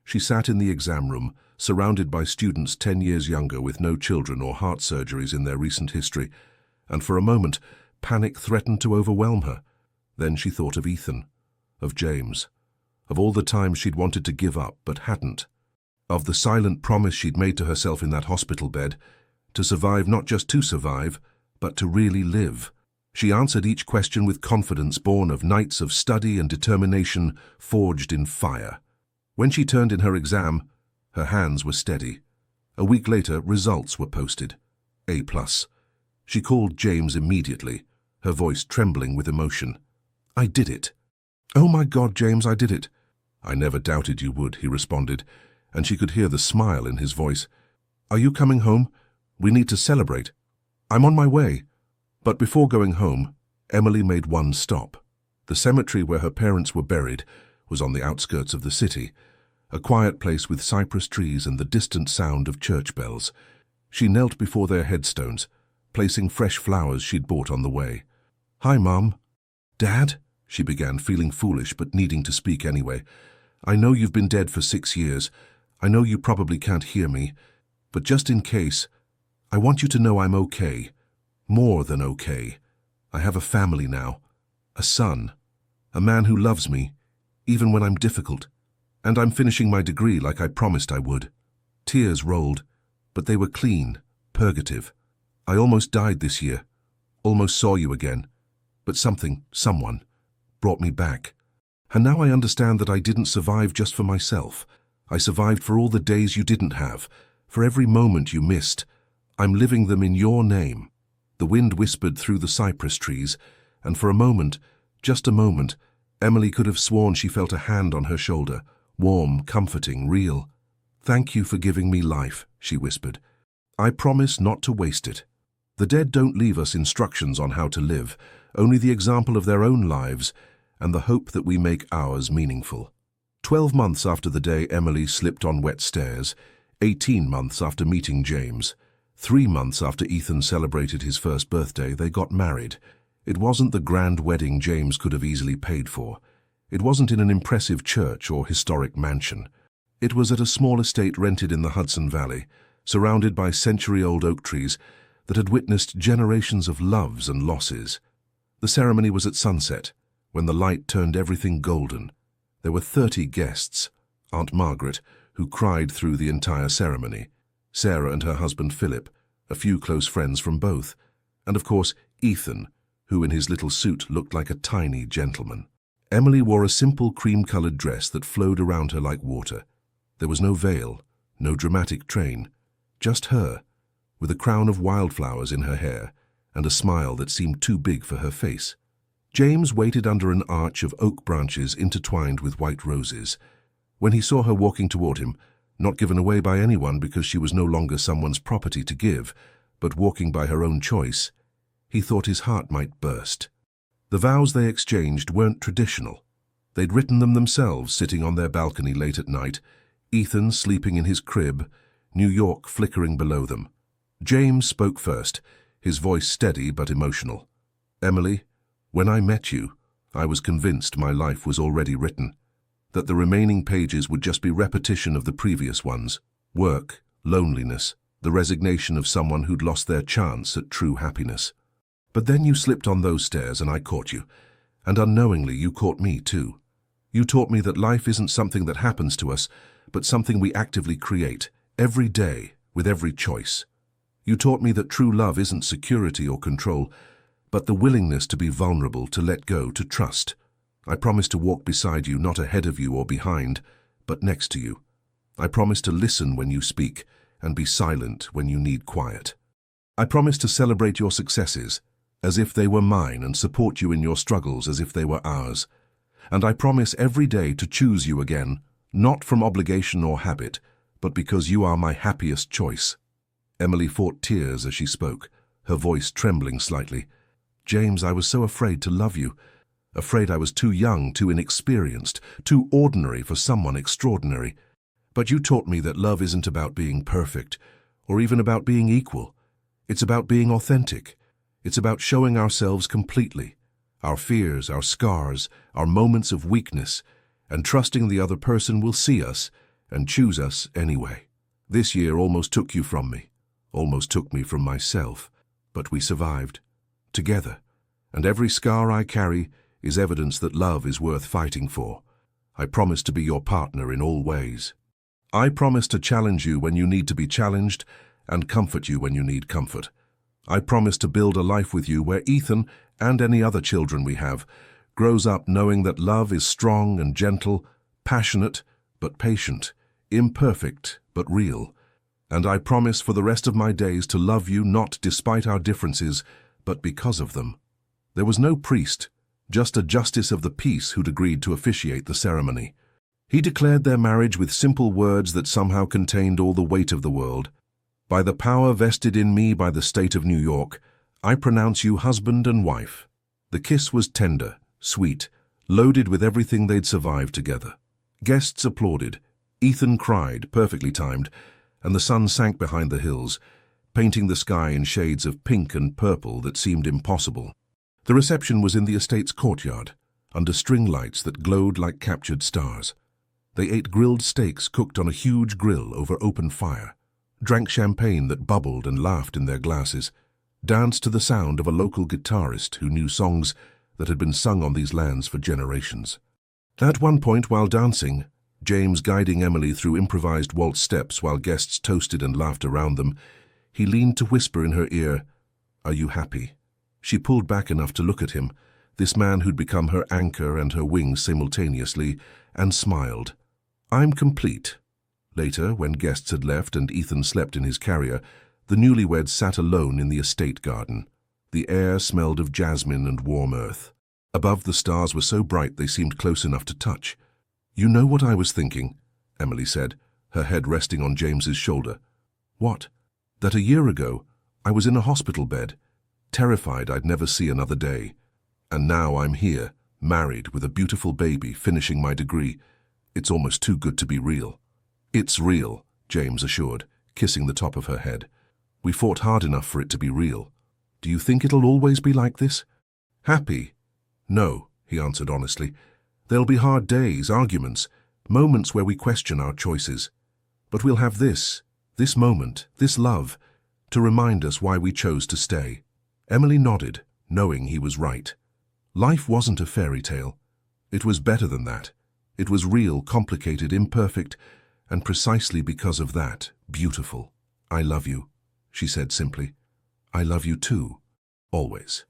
S1: She sat in the exam room, surrounded by students 10 years younger with no children or heart surgeries in their recent history, and for a moment, panic threatened to overwhelm her. Then she thought of Ethan, of James, of all the times she'd wanted to give up but hadn't, of the silent promise she'd made to herself in that hospital bed, to survive, not just to survive, but to really live. She answered each question with confidence born of nights of study and determination forged in fire. When she turned in her exam, her hands were steady. A week later, results were posted. A+. She called James immediately, her voice trembling with emotion. "I did it." "Oh my God, James, I did it." "I never doubted you would," he responded, and she could hear the smile in his voice. "Are you coming home? We need to celebrate." "I'm on my way." But before going home, Emily made one stop. The cemetery where her parents were buried was on the outskirts of the city, a quiet place with cypress trees and the distant sound of church bells. She knelt before their headstones, placing fresh flowers she'd bought on the way. "Hi, Mom." "Dad?" she began, feeling foolish but needing to speak anyway. "I know you've been dead for 6 years. I know you probably can't hear me. But just in case, I want you to know I'm okay. More than okay. I have a family now. A son. A man who loves me, even when I'm difficult. And I'm finishing my degree like I promised I would." Tears rolled, but they were clean, purgative. "I almost died this year. Almost saw you again. But someone, brought me back. And now I understand that I didn't survive just for myself. I survived for all the days you didn't have, for every moment you missed. I'm living them in your name." The wind whispered through the cypress trees, and for a moment, just a moment, Emily could have sworn she felt a hand on her shoulder, warm, comforting, real. "Thank you for giving me life," she whispered. "I promise not to waste it." The dead don't leave us instructions on how to live, only the example of their own lives and the hope that we make ours meaningful. 12 months after the day Emily slipped on wet stairs, 18 months after meeting James, 3 months after Ethan celebrated his first birthday, they got married. It wasn't the grand wedding James could have easily paid for. It wasn't in an impressive church or historic mansion. It was at a small estate rented in the Hudson Valley, surrounded by century-old oak trees that had witnessed generations of loves and losses. The ceremony was at sunset, when the light turned everything golden. There were 30 guests, Aunt Margaret, who cried through the entire ceremony, Sarah and her husband Philip, a few close friends from both, and of course Ethan, who in his little suit looked like a tiny gentleman. Emily wore a simple cream-colored dress that flowed around her like water. There was no veil, no dramatic train, just her, with a crown of wildflowers in her hair and a smile that seemed too big for her face. James waited under an arch of oak branches intertwined with white roses. When he saw her walking toward him, not given away by anyone because she was no longer someone's property to give, but walking by her own choice, he thought his heart might burst. The vows they exchanged weren't traditional. They'd written them themselves, sitting on their balcony late at night, Ethan sleeping in his crib, New York flickering below them. James spoke first, his voice steady but emotional. "Emily, when I met you, I was convinced my life was already written, that the remaining pages would just be repetition of the previous ones. Work, loneliness, the resignation of someone who'd lost their chance at true happiness. But then you slipped on those stairs and I caught you, and unknowingly you caught me too. You taught me that life isn't something that happens to us, but something we actively create, every day, with every choice. You taught me that true love isn't security or control, but the willingness to be vulnerable, to let go, to trust. I promise to walk beside you, not ahead of you or behind, but next to you. I promise to listen when you speak and be silent when you need quiet. I promise to celebrate your successes as if they were mine and support you in your struggles as if they were ours. And I promise every day to choose you again, not from obligation or habit, but because you are my happiest choice." Emily fought tears as she spoke, her voice trembling slightly. "James, I was so afraid to love you. Afraid I was too young, too inexperienced, too ordinary for someone extraordinary. But you taught me that love isn't about being perfect, or even about being equal. It's about being authentic. It's about showing ourselves completely, our fears, our scars, our moments of weakness, and trusting the other person will see us and choose us anyway. This year almost took you from me, almost took me from myself, but we survived, together, and every scar I carry is evidence that love is worth fighting for. I promise to be your partner in all ways. I promise to challenge you when you need to be challenged and comfort you when you need comfort. I promise to build a life with you where Ethan, and any other children we have, grows up knowing that love is strong and gentle, passionate but patient, imperfect but real. And I promise for the rest of my days to love you not despite our differences, but because of them." There was no priest, just a justice of the peace who'd agreed to officiate the ceremony. He declared their marriage with simple words that somehow contained all the weight of the world. "By the power vested in me by the state of New York, I pronounce you husband and wife." The kiss was tender, sweet, loaded with everything they'd survived together. Guests applauded. Ethan cried, perfectly timed, and the sun sank behind the hills, painting the sky in shades of pink and purple that seemed impossible. The reception was in the estate's courtyard, under string lights that glowed like captured stars. They ate grilled steaks cooked on a huge grill over open fire, drank champagne that bubbled and laughed in their glasses, danced to the sound of a local guitarist who knew songs that had been sung on these lands for generations. At one point while dancing, James guiding Emily through improvised waltz steps while guests toasted and laughed around them, he leaned to whisper in her ear, "Are you happy?" She pulled back enough to look at him, this man who'd become her anchor and her wings simultaneously, and smiled. "I'm complete." Later, when guests had left and Ethan slept in his carrier, the newlyweds sat alone in the estate garden. The air smelled of jasmine and warm earth. Above, the stars were so bright they seemed close enough to touch. "You know what I was thinking," Emily said, her head resting on James's shoulder. "What?" "That a year ago, I was in a hospital bed, terrified I'd never see another day. And now I'm here, married with a beautiful baby, finishing my degree. It's almost too good to be real." "It's real," James assured, kissing the top of her head. "We fought hard enough for it to be real. Do you think it'll always be like this?" "Happy?" "No," he answered honestly. "There'll be hard days, arguments, moments where we question our choices. But we'll have this moment, this love, to remind us why we chose to stay." Emily nodded, knowing he was right. Life wasn't a fairy tale. It was better than that. It was real, complicated, imperfect, and precisely because of that, beautiful. "I love you," she said simply. "I love you too, always."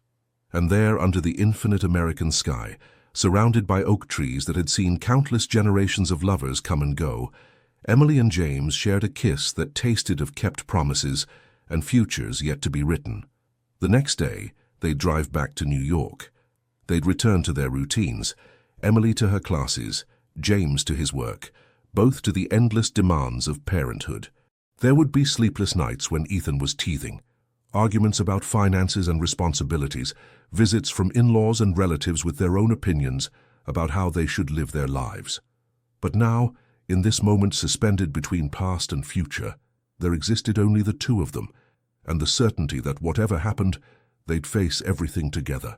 S1: And there, under the infinite American sky, surrounded by oak trees that had seen countless generations of lovers come and go, Emily and James shared a kiss that tasted of kept promises and futures yet to be written. The next day, they'd drive back to New York. They'd return to their routines, Emily to her classes, James to his work, both to the endless demands of parenthood. There would be sleepless nights when Ethan was teething, arguments about finances and responsibilities, visits from in-laws and relatives with their own opinions, about how they should live their lives. But now, in this moment suspended between past and future, there existed only the two of them, and the certainty that whatever happened, they'd face everything together.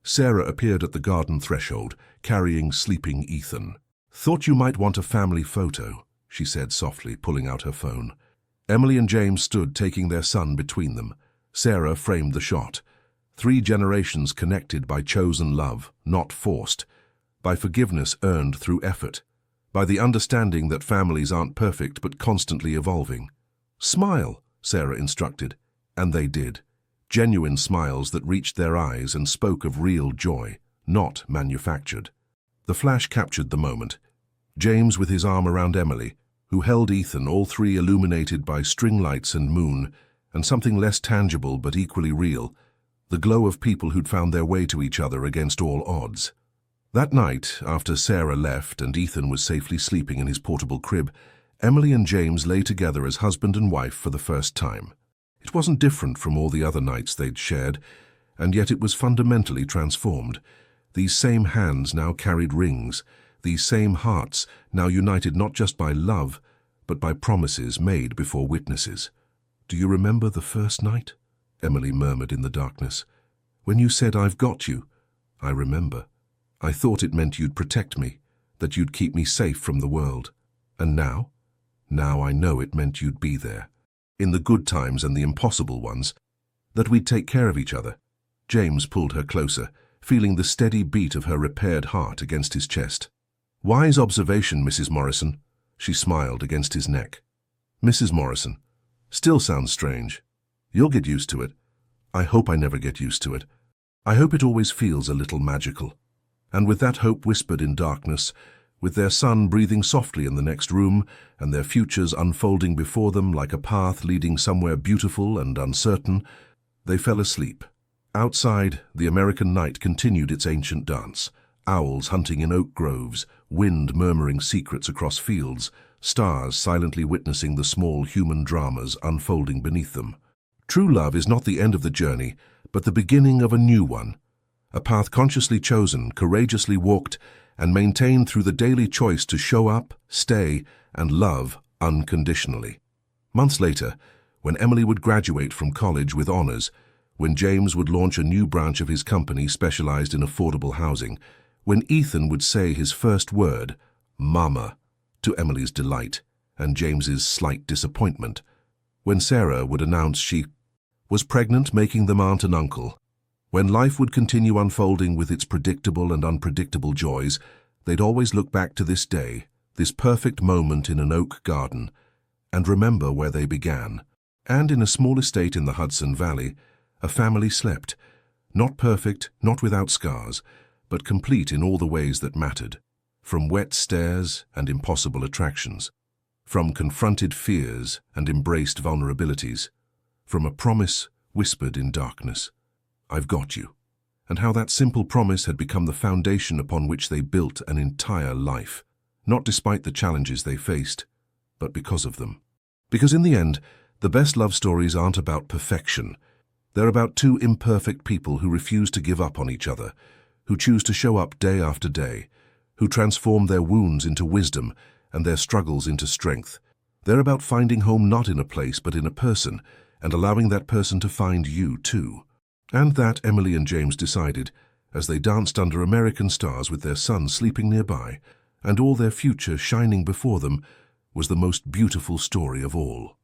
S1: Sarah appeared at the garden threshold, carrying sleeping Ethan. "Thought you might want a family photo," she said softly, pulling out her phone. Emily and James stood, taking their son between them. Sarah framed the shot. 3 generations connected by chosen love, not forced, by forgiveness earned through effort, by the understanding that families aren't perfect but constantly evolving. "Smile," Sarah instructed, and they did. Genuine smiles that reached their eyes and spoke of real joy, not manufactured. The flash captured the moment. James with his arm around Emily, who held Ethan, all 3 illuminated by string lights and moon, and something less tangible but equally real, the glow of people who'd found their way to each other against all odds. That night, after Sarah left and Ethan was safely sleeping in his portable crib, Emily and James lay together as husband and wife for the first time. It wasn't different from all the other nights they'd shared, and yet it was fundamentally transformed. These same hands now carried rings, these same hearts now united not just by love, but by promises made before witnesses. "Do you remember the first night?" Emily murmured in the darkness. "When you said, 'I've got you,' I remember. I thought it meant you'd protect me, that you'd keep me safe from the world. And now? Now I know it meant you'd be there. In the good times and the impossible ones, that we'd take care of each other." James pulled her closer, feeling the steady beat of her repaired heart against his chest. "Wise observation, Mrs. Morrison." She smiled against his neck. "Mrs. Morrison. Still sounds strange. You'll get used to it. I hope I never get used to it. I hope it always feels a little magical." And with that hope whispered in darkness, with their son breathing softly in the next room and their futures unfolding before them like a path leading somewhere beautiful and uncertain, they fell asleep. Outside, the American night continued its ancient dance. Owls hunting in oak groves, wind murmuring secrets across fields, stars silently witnessing the small human dramas unfolding beneath them. True love is not the end of the journey, but the beginning of a new one. A path consciously chosen, courageously walked, and maintained through the daily choice to show up, stay, and love unconditionally. Months later, when Emily would graduate from college with honors, when James would launch a new branch of his company specialized in affordable housing, when Ethan would say his first word, "Mama," to Emily's delight and James's slight disappointment, when Sarah would announce she was pregnant, making them aunt and uncle, when life would continue unfolding with its predictable and unpredictable joys, they'd always look back to this day, this perfect moment in an oak garden, and remember where they began. And in a small estate in the Hudson Valley, a family slept, not perfect, not without scars, but complete in all the ways that mattered, from wet stares and impossible attractions, from confronted fears and embraced vulnerabilities, from a promise whispered in darkness. "I've got you," and how that simple promise had become the foundation upon which they built an entire life, not despite the challenges they faced, but because of them. Because in the end, the best love stories aren't about perfection. They're about 2 imperfect people who refuse to give up on each other, who choose to show up day after day, who transform their wounds into wisdom and their struggles into strength. They're about finding home not in a place but in a person, and allowing that person to find you too. And that, Emily and James decided, as they danced under American stars with their son sleeping nearby, and all their future shining before them, was the most beautiful story of all.